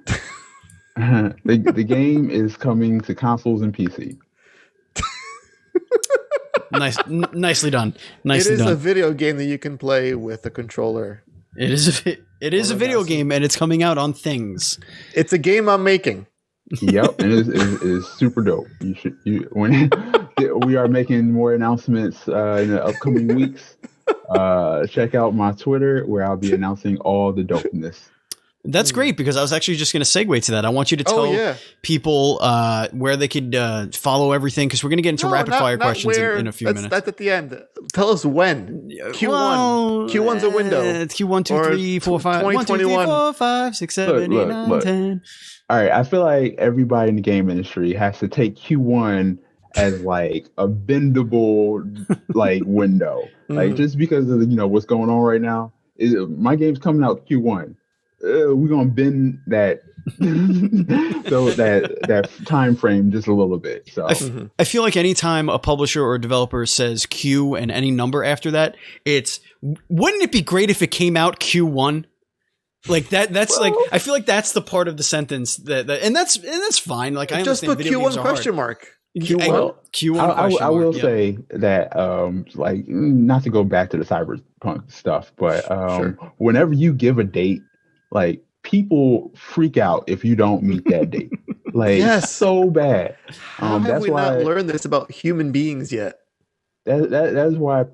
The game is coming to consoles and PC. Nicely done. It is a video game that you can play with a controller. It is a video game, and it's coming out on things. It's a game I'm making. Yep, and it is super dope. When we are making more announcements in the upcoming weeks. Check out my Twitter, where I'll be announcing all the dopeness. That's great, because I was actually just going to segue to that. I want you to tell people where they could follow everything, because we're going to get into rapid fire questions in a few minutes. That's at the end. Tell us when. Q1. Well, Q1's a window. It's Q1, 2, 3, 4, 5. 2021. 1, 2, 3, 4, 5, 6, 7, 8, 9, 10. All right. I feel like everybody in the game industry has to take Q1 as like a bendable like window. Like, just because of what's going on right now. My game's coming out Q1. We're gonna bend that so that time frame just a little bit. So I feel like anytime a publisher or a developer says Q and any number after that, wouldn't it be great if it came out Q1? Like that's like, I feel like that's the part of the sentence and that's fine. Like, I just understand put video games Q1 are question hard. mark. Q1 I will say that like, not to go back to the cyberpunk stuff, but whenever you give a date, like, people freak out if you don't meet that date. Like, so bad. How have we not learned this about human beings yet? That's why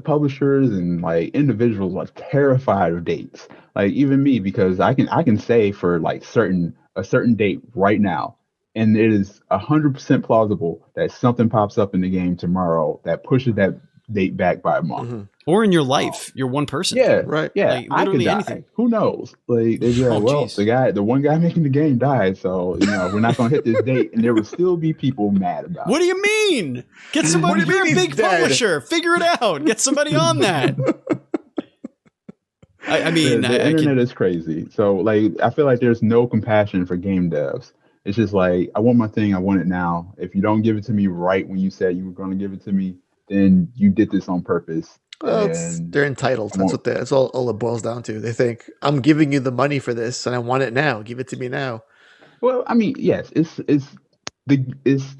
publishers and like individuals are terrified of dates. Like, even me, because I can say for like a certain date right now, and it is 100% plausible that something pops up in the game tomorrow that pushes that date back by a month. Or in your life, you're one person. Yeah, right. Yeah, like, literally anything. Who knows? Like, they'd be like, the one guy making the game died, so we're not gonna hit this date, and there would still be people mad about it. What do you mean? Get somebody. You're a big publisher. Figure it out. Get somebody on that. I mean, the internet is crazy. So, like, I feel like there's no compassion for game devs. It's just like, I want my thing. I want it now. If you don't give it to me right when you said you were going to give it to me, then you did this on purpose. Well, they're entitled. That's all it boils down to. They think, I'm giving you the money for this, and I want it now. Give it to me now. Well, I mean, yes, it's the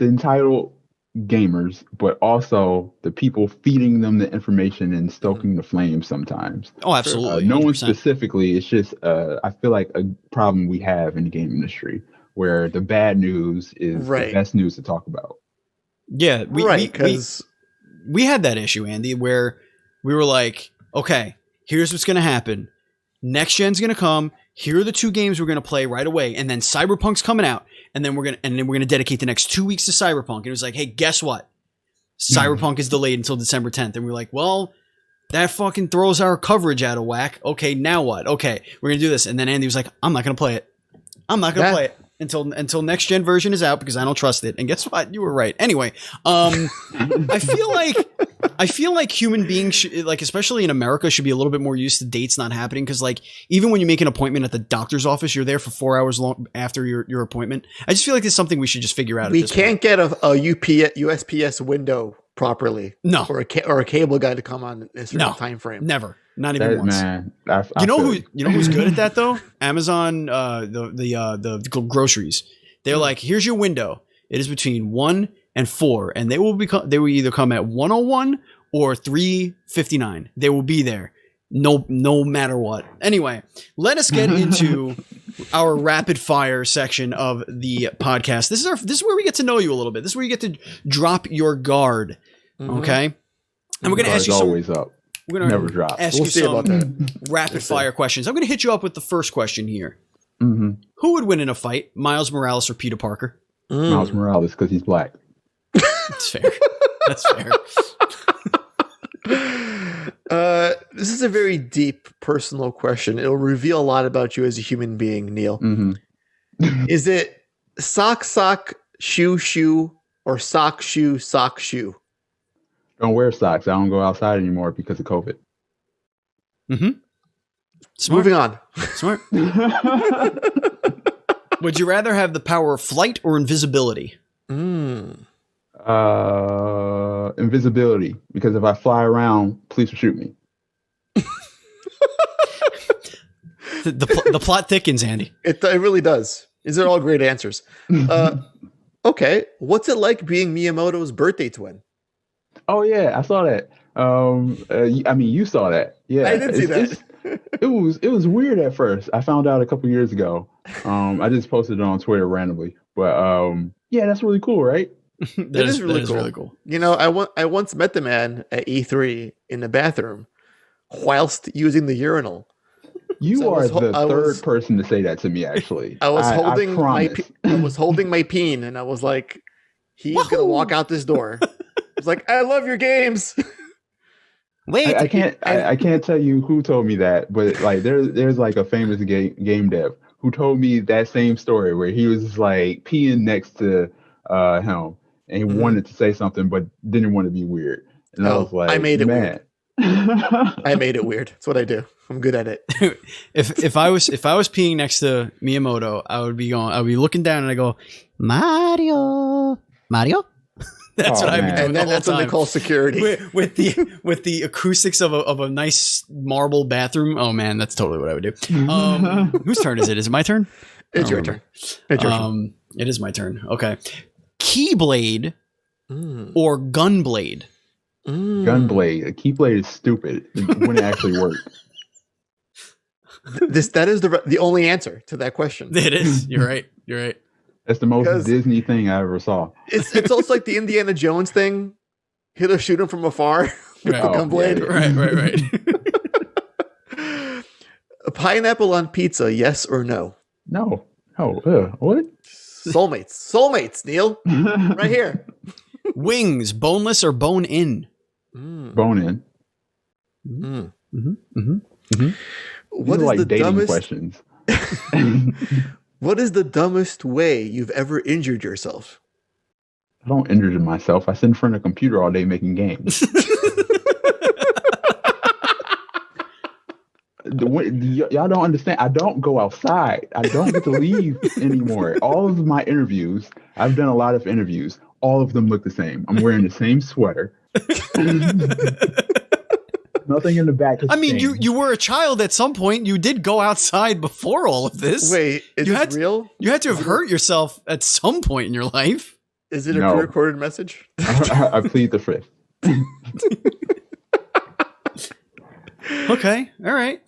entitled gamers, but also the people feeding them the information and stoking the flame sometimes. Oh, absolutely. No one specifically. It's just I feel like a problem we have in the game industry, where the bad news is the best news to talk about. Yeah, we had that issue, Andy, where we were like, okay, here's what's going to happen. Next gen's going to come. Here are the 2 games we're going to play right away, and then Cyberpunk's coming out, and then we're going to dedicate the next 2 weeks to Cyberpunk. And it was like, hey, guess what? Cyberpunk is delayed until December 10th, and we're like, well, That fucking throws our coverage out of whack. Okay, now what? Okay, we're gonna do this. And then Andy was like, I'm not gonna play it. I'm not gonna play it until next gen version is out because I don't trust it. And guess what? You were right. Anyway, I feel like human beings, like especially in America, should be a little bit more used to dates not happening because like even when you make an appointment at the doctor's office, you're there for 4 hours long after your appointment. I just feel like it's something we should just figure out. We can't get a USPS window properly. No, or a cable guy to come on in a certain time frame. Never, not even once. Man, you know who's good at that though? Amazon, the groceries. They're like, here's your window. It is between 1 and 4, and they will either come at 1:01 or 3:59. They will be there, no matter what. Anyway, let us get into our rapid fire section of the podcast. This is where we get to know you a little bit. This is where you get to drop your guard. Okay, and we're gonna ask you some. Always up. We're gonna never drop. Ask you some rapid fire questions. I'm gonna hit you up with the first question here. Mm-hmm. Who would win in a fight, Miles Morales or Peter Parker? Miles Morales, because he's black. That's fair. That's fair. This is a very deep, personal question. It'll reveal a lot about you as a human being, Neil. Mm-hmm. Is it sock, shoe, or sock, shoe? Don't wear socks. I don't go outside anymore because of COVID. Mm-hmm. Smart. Moving on. Smart. Would you rather have the power of flight or invisibility? Invisibility, because if I fly around, police will shoot me. the plot thickens, Andy. It really does. These are all great answers. Okay, what's it like being Miyamoto's birthday twin? Oh yeah, I saw that. I mean, you saw that. Yeah, I did see that. It was weird at first. I found out a couple years ago. I just posted it on Twitter randomly, but yeah, that's really cool, right? That is really cool. You know, I once met the man at E3 in the bathroom whilst using the urinal. You are the third person to say that to me. Actually, I was holding my peen, and I was like, "He's gonna walk out this door." I was like, "I love your games." Wait, I can't tell you who told me that, but like there's like a famous game dev who told me that same story where he was just like peeing next to him and he wanted to say something but didn't want to be weird. And I was like, I made it weird. I made it weird. That's what I do. I'm good at it. if I was peeing next to Miyamoto, I would be looking down and I go, Mario. That's what I've been doing. And then that's what they call security. With the acoustics of a nice marble bathroom. Oh man, that's totally what I would do. Whose turn is it? Is it my turn? It's your turn. It's your turn. It is my turn. Okay. Keyblade or Gunblade? Gunblade. A Keyblade is stupid. It wouldn't actually work. That is the only answer to that question. It is. You're right. That's the most Disney thing I ever saw. It's also like the Indiana Jones thing. Hit or shoot him from afar with the gunblade. Right. A pineapple on pizza, yes or no? No. Oh, what? Soulmates, Neil. Right here. Wings, boneless or bone in? Bone in. What is like the dating dumbest questions? What is the dumbest way you've ever injured yourself? I don't injure myself. I sit in front of a computer all day making games. Y'all don't understand. I don't go outside. I don't get to leave anymore. All of my interviews, I've done a lot of interviews. All of them look the same. I'm wearing the same sweater. Nothing in the back. I mean, you were a child at some point. You did go outside before all of this. Wait, is this real? You had to have hurt yourself at some point in your life. Is it a pre-recorded message? I plead the fifth. Okay, all right.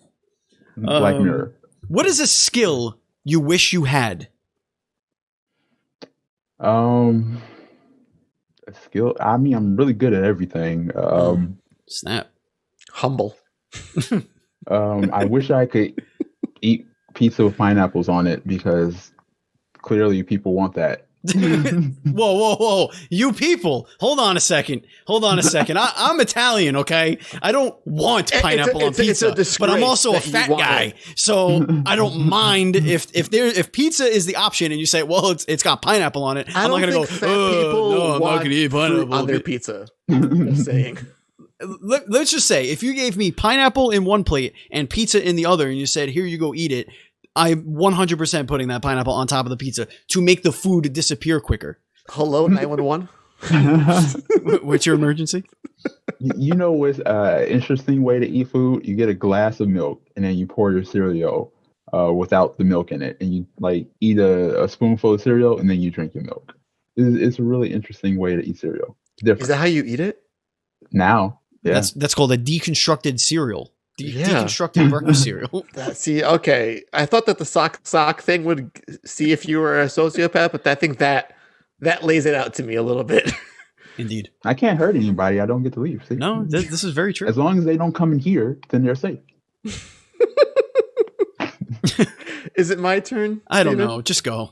Black Mirror. What is a skill you wish you had? A skill. I mean, I'm really good at everything. Snap. Humble. I wish I could eat pizza with pineapples on it because clearly people want that. Whoa. You people. Hold on a second. I'm Italian, okay? I don't want pineapple on pizza, but I'm also a fat guy. So I don't mind if pizza is the option and you say, well, it's got pineapple on it. I'm not going to go, no, I'm not going to eat pineapple on their pizza. Just saying. Let's just say if you gave me pineapple in one plate and pizza in the other and you said, here you go, eat it. I'm 100% putting that pineapple on top of the pizza to make the food disappear quicker. Hello, 911. What's your emergency? You know what's an interesting way to eat food? You get a glass of milk and then you pour your cereal without the milk in it. And you like eat a spoonful of cereal and then you drink your milk. It's a really interesting way to eat cereal. Different. Is that how you eat it? Now, yeah. That's called a deconstructed cereal. Deconstructed breakfast cereal. See, okay. I thought that the sock thing would see if you were a sociopath, but I think that lays it out to me a little bit. Indeed. I can't hurt anybody. I don't get to leave. See? No, this is very true. As long as they don't come in here, then they're safe. Is it my turn? I don't know. Just go.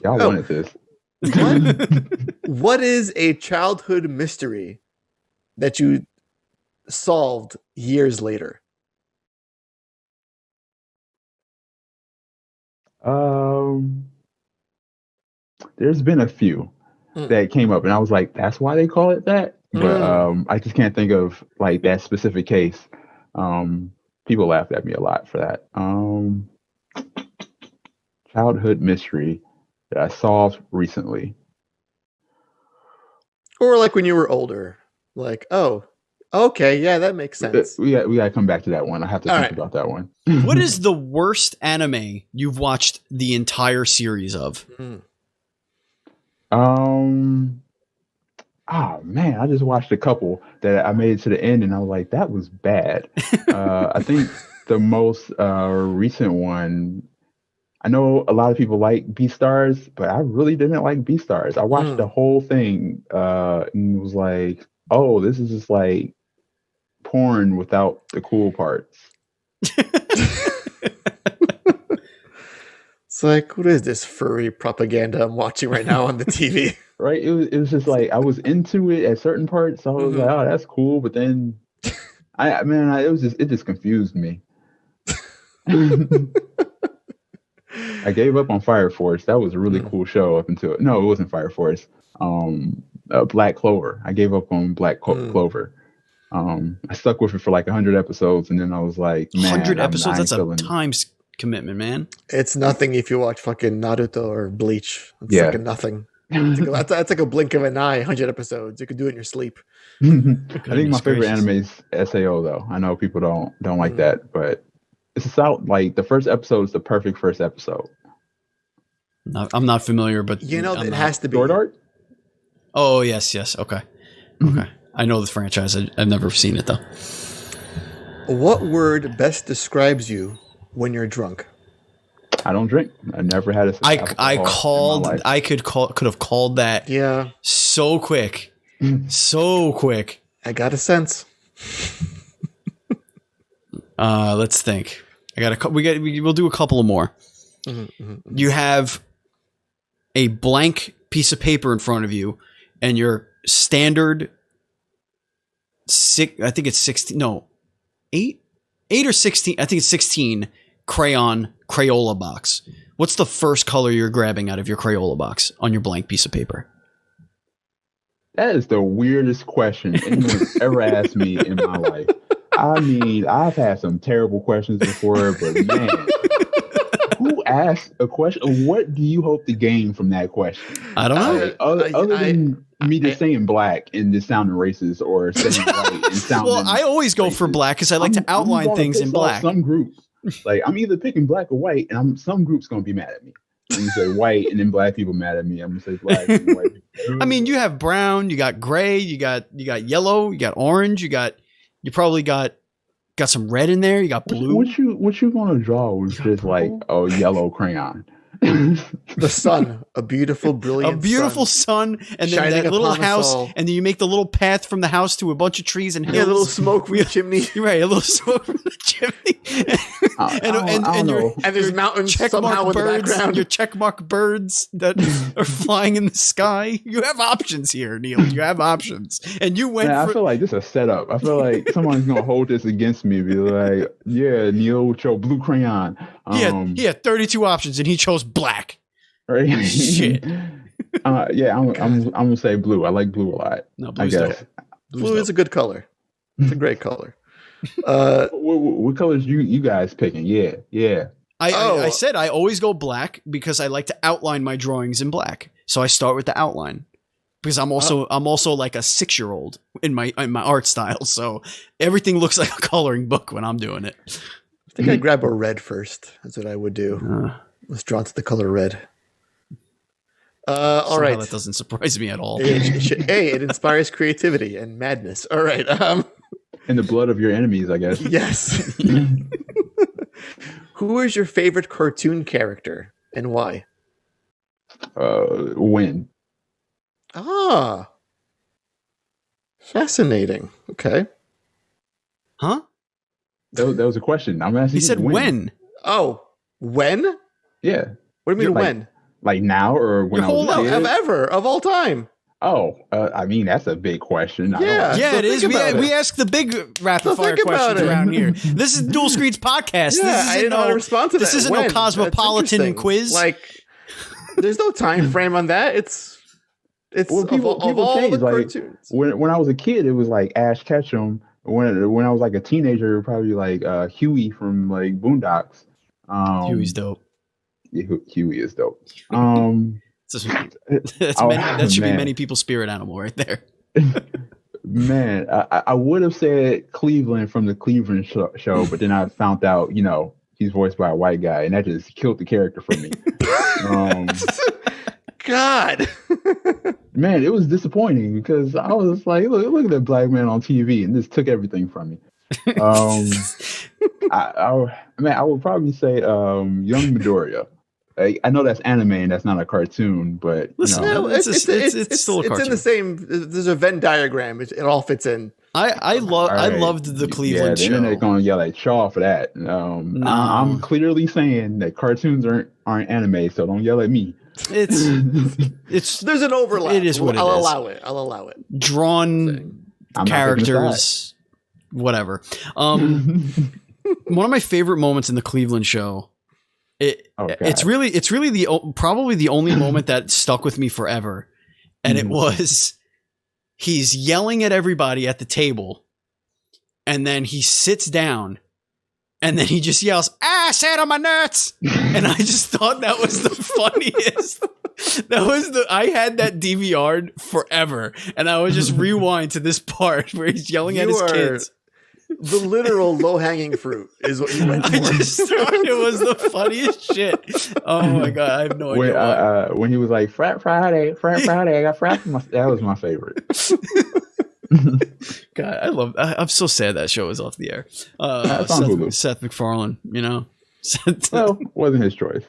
Y'all wanted this. What is a childhood mystery that you solved years later? There's been a few that came up, and I was like, "That's why they call it that." But I just can't think of like that specific case. People laughed at me a lot for that. Childhood mystery that I solved recently, or like when you were older, like, oh, okay, yeah, that makes sense. We got to come back to that one. I have to think about that one. What is the worst anime you've watched the entire series of? Oh man, I just watched a couple that I made it to the end, and I was like, that was bad. I think the most recent one. I know a lot of people like Beastars, but I really didn't like Beastars. I watched the whole thing and was like, oh, this is just like porn without the cool parts. It's like, what is this furry propaganda I'm watching right now on the TV? Right? It was just like, I was into it at certain parts. So I was like, oh, that's cool. But then, it just confused me. I gave up on Fire Force. That was a really cool show up until it wasn't Fire Force. Black Clover. I gave up on Black Clover. I stuck with it for like 100 episodes, and then I was like, man, 100 episodes. That's a time commitment, man. It's nothing if you watch fucking Naruto or Bleach. It's like nothing. That's like a blink of an eye. 100 episodes. You could do it in your sleep. I think my favorite anime is SAO, though. I know people don't like that, but it's out like the first episode is the perfect first episode. No, I'm not familiar, but it has to be Sword Art. Oh yes, okay. I know the franchise. I've never seen it though. What word best describes you when you're drunk? I don't drink. I never had a. I could have called that. Yeah. So quick, so quick. I got a sense. Let's think. We'll do a couple of more. You have a blank piece of paper in front of you, and your standard I think it's 16. No, 8 or 16. I think it's 16 Crayola box. What's the first color you're grabbing out of your Crayola box on your blank piece of paper? That is the weirdest question anyone's ever asked me in my life. I mean, I've had some terrible questions before, but man, who asked a question? What do you hope to gain from that question? I don't know. Other than me just saying black and just sounding racist, or saying white and sounding. Well, I always go for black because I like to outline things in black. Some group, like I'm either picking black or white, and some group's gonna be mad at me. When you say white and then black people mad at me, I'm gonna say black and white people. I mean, you have brown, you got gray, you got yellow, you got orange, you probably got some red in there, you got blue. What you gonna draw was just like a yellow crayon. The sun, a beautiful, brilliant, sun, and then that little house, and then you make the little path from the house to a bunch of trees and hills. Yeah, a little smoke from the chimney. Right, a little smoke from the chimney. And there's mountains somehow in the background. Your checkmark birds that are flying in the sky. You have options here, Neil. You have options, and you went. Man, I feel like this is a setup. I feel like someone's gonna hold this against me. Be like, yeah, Neil with your blue crayon. He had 32 options, and he chose black. Right? Shit. Yeah, I'm gonna say blue. I like blue a lot. No, I guess blue is a good color. It's a great color. What colors you guys picking? Yeah. I said I always go black because I like to outline my drawings in black. So I start with the outline because I'm also like a 6-year-old in my art style. So everything looks like a coloring book when I'm doing it. I think I'd grab a red first. That's what I would do. I was drawn to the color red. All right. That doesn't surprise me at all. It inspires creativity and madness. All right. In the blood of your enemies, I guess. Yes. Who is your favorite cartoon character and why? Win. Ah. Fascinating. Okay. Huh? That was a question. I'm asking. He said when. Oh, when? Yeah. What do you mean when? Like now or when your whole life, ever, of all time. Oh, I mean, that's a big question. Yeah, it is. We ask the big rapid fire questions around here. This is Dual Screens podcast. Yeah, I didn't know how to respond to that. This isn't no cosmopolitan quiz. Like, there's no time frame on that. It's well, people change. The like cartoons. When I was a kid, it was like Ash Ketchum. When I was like a teenager, probably like Huey from like Boondocks. Huey's dope. Yeah, Huey is dope. That should be many people's spirit animal right there. Man, I would have said Cleveland from the Cleveland show, but then I found out, he's voiced by a white guy, and that just killed the character for me. God. Man, it was disappointing because I was like, look at that black man on TV, and this took everything from me. I would probably say Young Midoriya. I know that's anime and that's not a cartoon, but it's still a cartoon. It's in the same. There's a Venn diagram. It all fits in. I loved the Cleveland show. The internet gonna yell at Shaw for that. I'm clearly saying that cartoons aren't anime, so don't yell at me. It's there's an overlap. It is what I'll allow it. Drawn characters, whatever. One of my favorite moments in the Cleveland show. It's really probably the only moment that stuck with me forever, and it was he's yelling at everybody at the table, and then he sits down, and then he just yells, "Sat on my nuts," and I just thought that was the funniest. I had that DVR'd forever, and I would just rewind to this part where he's yelling at his kids. The literal low-hanging fruit is what you went for. I just thought it was the funniest shit. Oh my god, I have no idea. When he was like Frat Friday, I got frat. That was my favorite. God, I'm so sad that show was off the air. Seth MacFarlane, Well, wasn't his choice.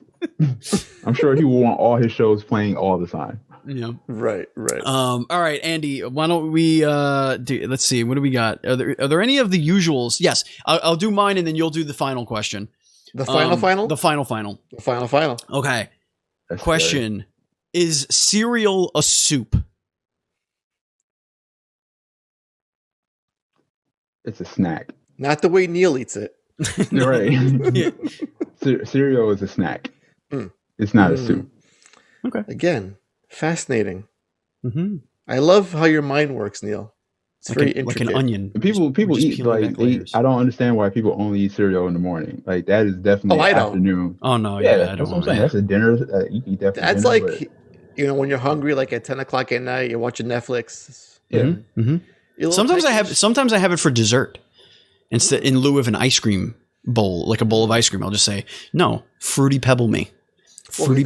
I'm sure he will want all his shows playing all the time. Yeah. Right. All right, Andy, why don't we let's see, what do we got? Are there any of the usuals? Yes, I'll do mine and then you'll do the final question. The final? The final. Okay. That's question. Good. Is cereal a soup? It's a snack. Not the way Neil eats it. Right. Yeah. Cereal is a snack. It's not a soup. Okay. Again, fascinating. Mm-hmm. I love how your mind works, Neil. It's very intricate. Like an onion. People eat I don't understand why people only eat cereal in the morning. Like that is definitely afternoon. Oh no, yeah, I don't. That's what I'm saying. That's a dinner. You eat definitely. That's dinner, like when you're hungry, like at 10 o'clock at night, you're watching Netflix. Yeah. Mm-hmm. Sometimes I have it for dessert instead in lieu of an ice cream bowl, like a bowl of ice cream. I'll just say no, Fruity Pebble me.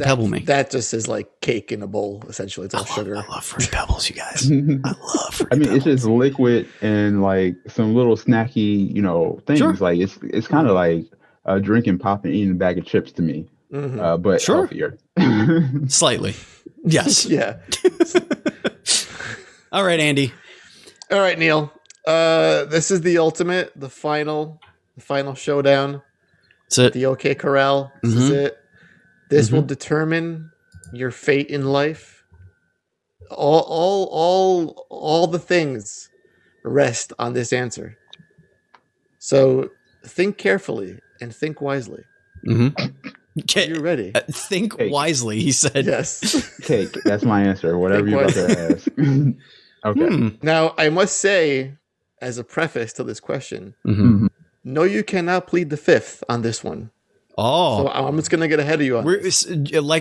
Pebble me. That just is like cake in a bowl. Essentially, it's all sugar. I love Fruity Pebbles, you guys. I love Fruity Pebbles. It's just liquid and like some little snacky, things. Sure. Like it's kind of like drinking pop and eating a bag of chips to me. but Sure. healthier. Slightly. Yes. Yeah. All right, Andy. All right, Neil. This is the ultimate, the final showdown. That's it. The OK Corral. This is it. This will determine your fate in life. All the things rest on this answer. So think carefully and think wisely. You're ready. Think wisely, he said. Yes. Cake. That's my answer. Whatever you're about to ask. Okay. Now, I must say, as a preface to this question, no, you cannot plead the fifth on this one. Oh, so I'm just gonna get ahead of you on this.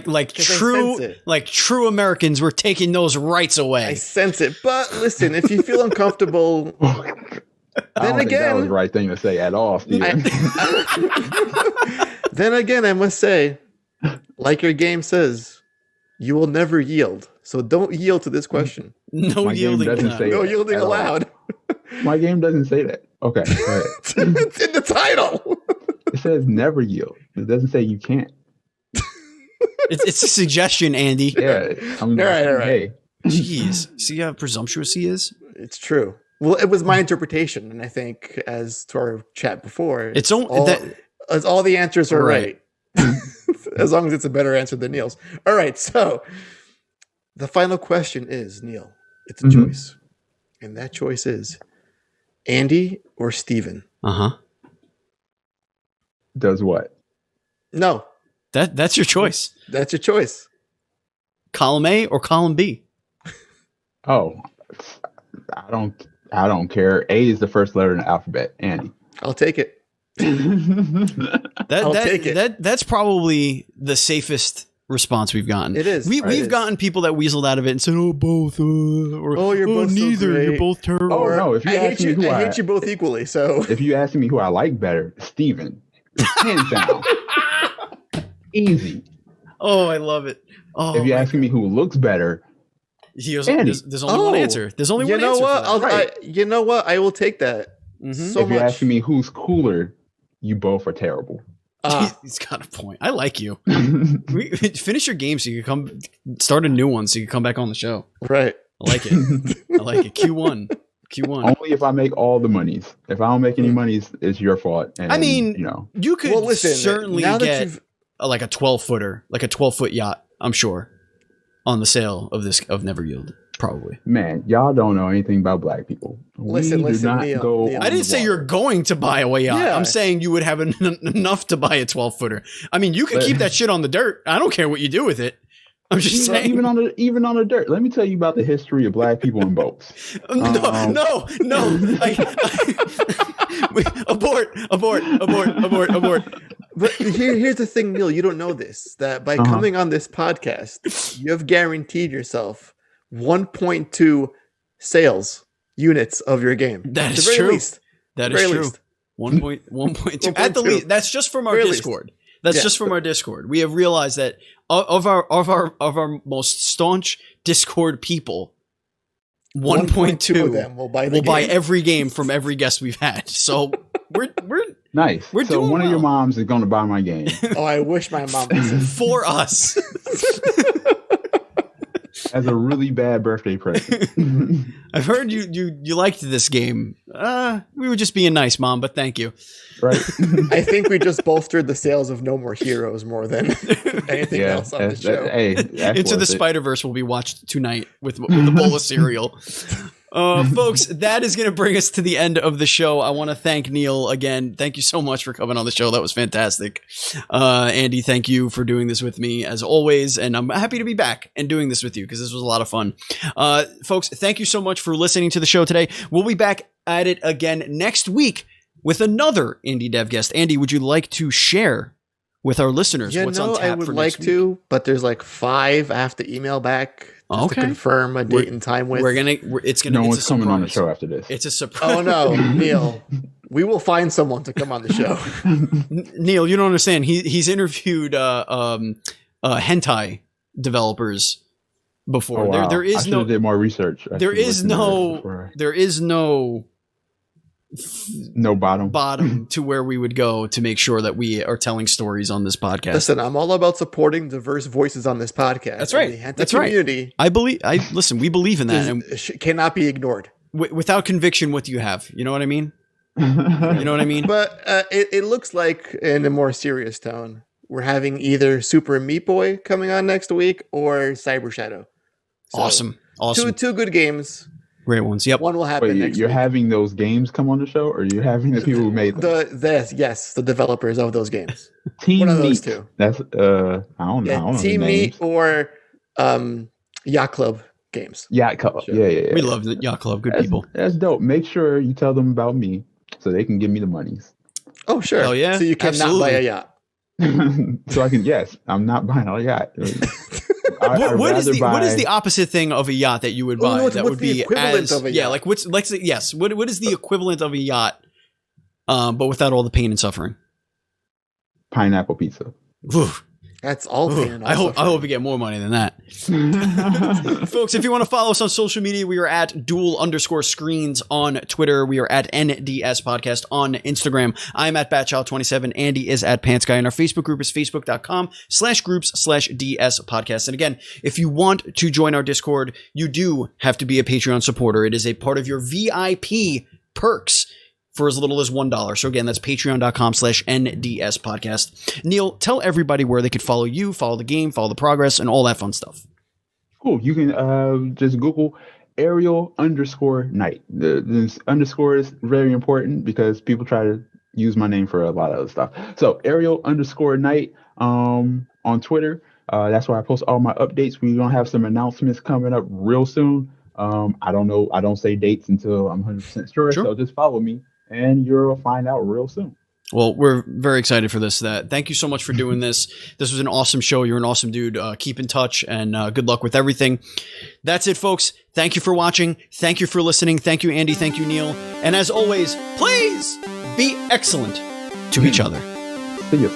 like true Americans, we're taking those rights away. I sense it, but listen, if you feel uncomfortable, then again, that was the right thing to say at all, Steven. Then again, I must say, like your game says, you will never yield. So don't yield to this question. No yielding. No yielding allowed. My game doesn't say that. Okay. It's in the title. It says never yield. It doesn't say you can't. It's a suggestion, Andy. Yeah. All right. Hey. Jeez. See how presumptuous he is? It's true. Well, it was my interpretation, and I think, as to our chat before, all the answers are right. As long as it's a better answer than Neil's. All right, so the final question is, Neil, it's a choice. And that choice is Andy or Steven. Does what? No. That's your choice. That's your choice. Column A or column B? Oh, I don't care. A is the first letter in the alphabet. Andy. I'll take it. That's probably the safest response we've gotten. It is. We've gotten people that weaseled out of it and said, "Oh, both," or you're both neither. So you're both terrible. Oh no! If you ask me who I hate you both equally. So if you ask me who I like better, Steven. Hands down. Easy. Oh, I love it. Oh, if you're asking me who looks better, there's only one answer. There's only one answer. You know what? I will take that. If you're asking me who's cooler, you both are terrible. He's got a point. I like you. Finish your game so you can come start a new one so you can come back on the show. Right. I like it. I like it. Q1. Only if I make all the monies. If I don't make any monies, it's your fault. And, I mean, you could certainly get like a 12-footer, like a 12-foot yacht, I'm sure, on the sale of Never Yield. Probably. Man, y'all don't know anything about black people. Listen, Neil. I didn't say you're going to buy a yacht. Yeah. I'm saying you would have enough to buy a 12-footer. I mean, you can keep that shit on the dirt. I don't care what you do with it. I'm just saying. Even on the dirt. Let me tell you about the history of black people in boats. No. Abort. But here's the thing, Neil. You don't know this. That by coming on this podcast, you have guaranteed yourself 1.2 sales units of your game. That is true. That is true. 1.2 at the least. That's just from our Discord. That's just from our Discord. We have realized that of our most staunch Discord people, 1.2 of them will buy every game from every guest we've had. So we're nice. We're so doing one of your moms is going to buy my game. Oh, I wish my mom was for us. As a really bad birthday present. I've heard you liked this game. We were just being nice, Mom, but thank you. Right. I think we just bolstered the sales of No More Heroes more than anything else on the show. Into the Spider-Verse will be watched tonight with a bowl of cereal. Folks, that is going to bring us to the end of the show. I want to thank Neil again. Thank you so much for coming on the show. That was fantastic. Andy, thank you for doing this with me as always. And I'm happy to be back and doing this with you because this was a lot of fun. Folks, thank you so much for listening to the show today. We'll be back at it again next week with another indie dev guest. Andy, would you like to share with our listeners what's on tap I would for like next to, week? But there's like 5 I have to email back. To confirm a date and time with. No one's coming on the show after this. It's a surprise. Oh no, Neil. We will find someone to come on the show. Neil, you don't understand. He's interviewed hentai developers before. Oh, wow. There is did more research. There is no No bottom. bottom to where we would go to make sure that we are telling stories on this podcast. Listen, I'm all about supporting diverse voices on this podcast. That's right. The community Listen, we believe in that. And cannot be ignored. Without conviction, what do you have? You know what I mean? You know what I mean? But it looks like, in a more serious tone, we're having either Super Meat Boy coming on next week or Cyber Shadow. So, awesome. Two good games. Great ones. Yep. One will happen next you're week. having those games come on the show, or you're having the people who made them? The developers of those games. Team One of those Meat. two. That's I don't know. Team Meat or Yacht Club games. Yacht Club. Sure. Yeah. We love the Yacht Club. Good people. That's dope. Make sure you tell them about me so they can give me the monies. Oh, sure. Oh, yeah. So you cannot Absolutely. buy a yacht. So I can, yes, I'm not buying a yacht. What is the opposite thing of a yacht that you would buy? What's that would the be equivalent of a yacht? Yeah, like what is the equivalent of a yacht, but without all the pain and suffering? Pineapple pizza. Whew. That's all. I hope we get more money than that. Folks, if you want to follow us on social media, we are at duel_screens on Twitter. We are at NDS Podcast on Instagram. I'm at Batchild27. Andy is at Pants Guy. And our Facebook group is facebook.com/groups/DS Podcast. And again, if you want to join our Discord, you do have to be a Patreon supporter. It is a part of your VIP perks for as little as $1. So again, that's patreon.com/NDS Podcast. Neil, tell everybody where they could follow you, follow the game, follow the progress, and all that fun stuff. Cool. You can just Google Ariel_Knight. The underscore is very important because people try to use my name for a lot of other stuff. So Ariel_Knight on Twitter. That's where I post all my updates. We're going to have some announcements coming up real soon. I don't know. I don't say dates until I'm 100% sure. So just follow me and you'll find out real soon. Well, we're very excited for this. Thank you so much for doing this. This was an awesome show. You're an awesome dude. Keep in touch and good luck with everything. That's it, folks. Thank you for watching. Thank you for listening. Thank you, Andy. Thank you, Neil. And as always, please be excellent to each other. See you.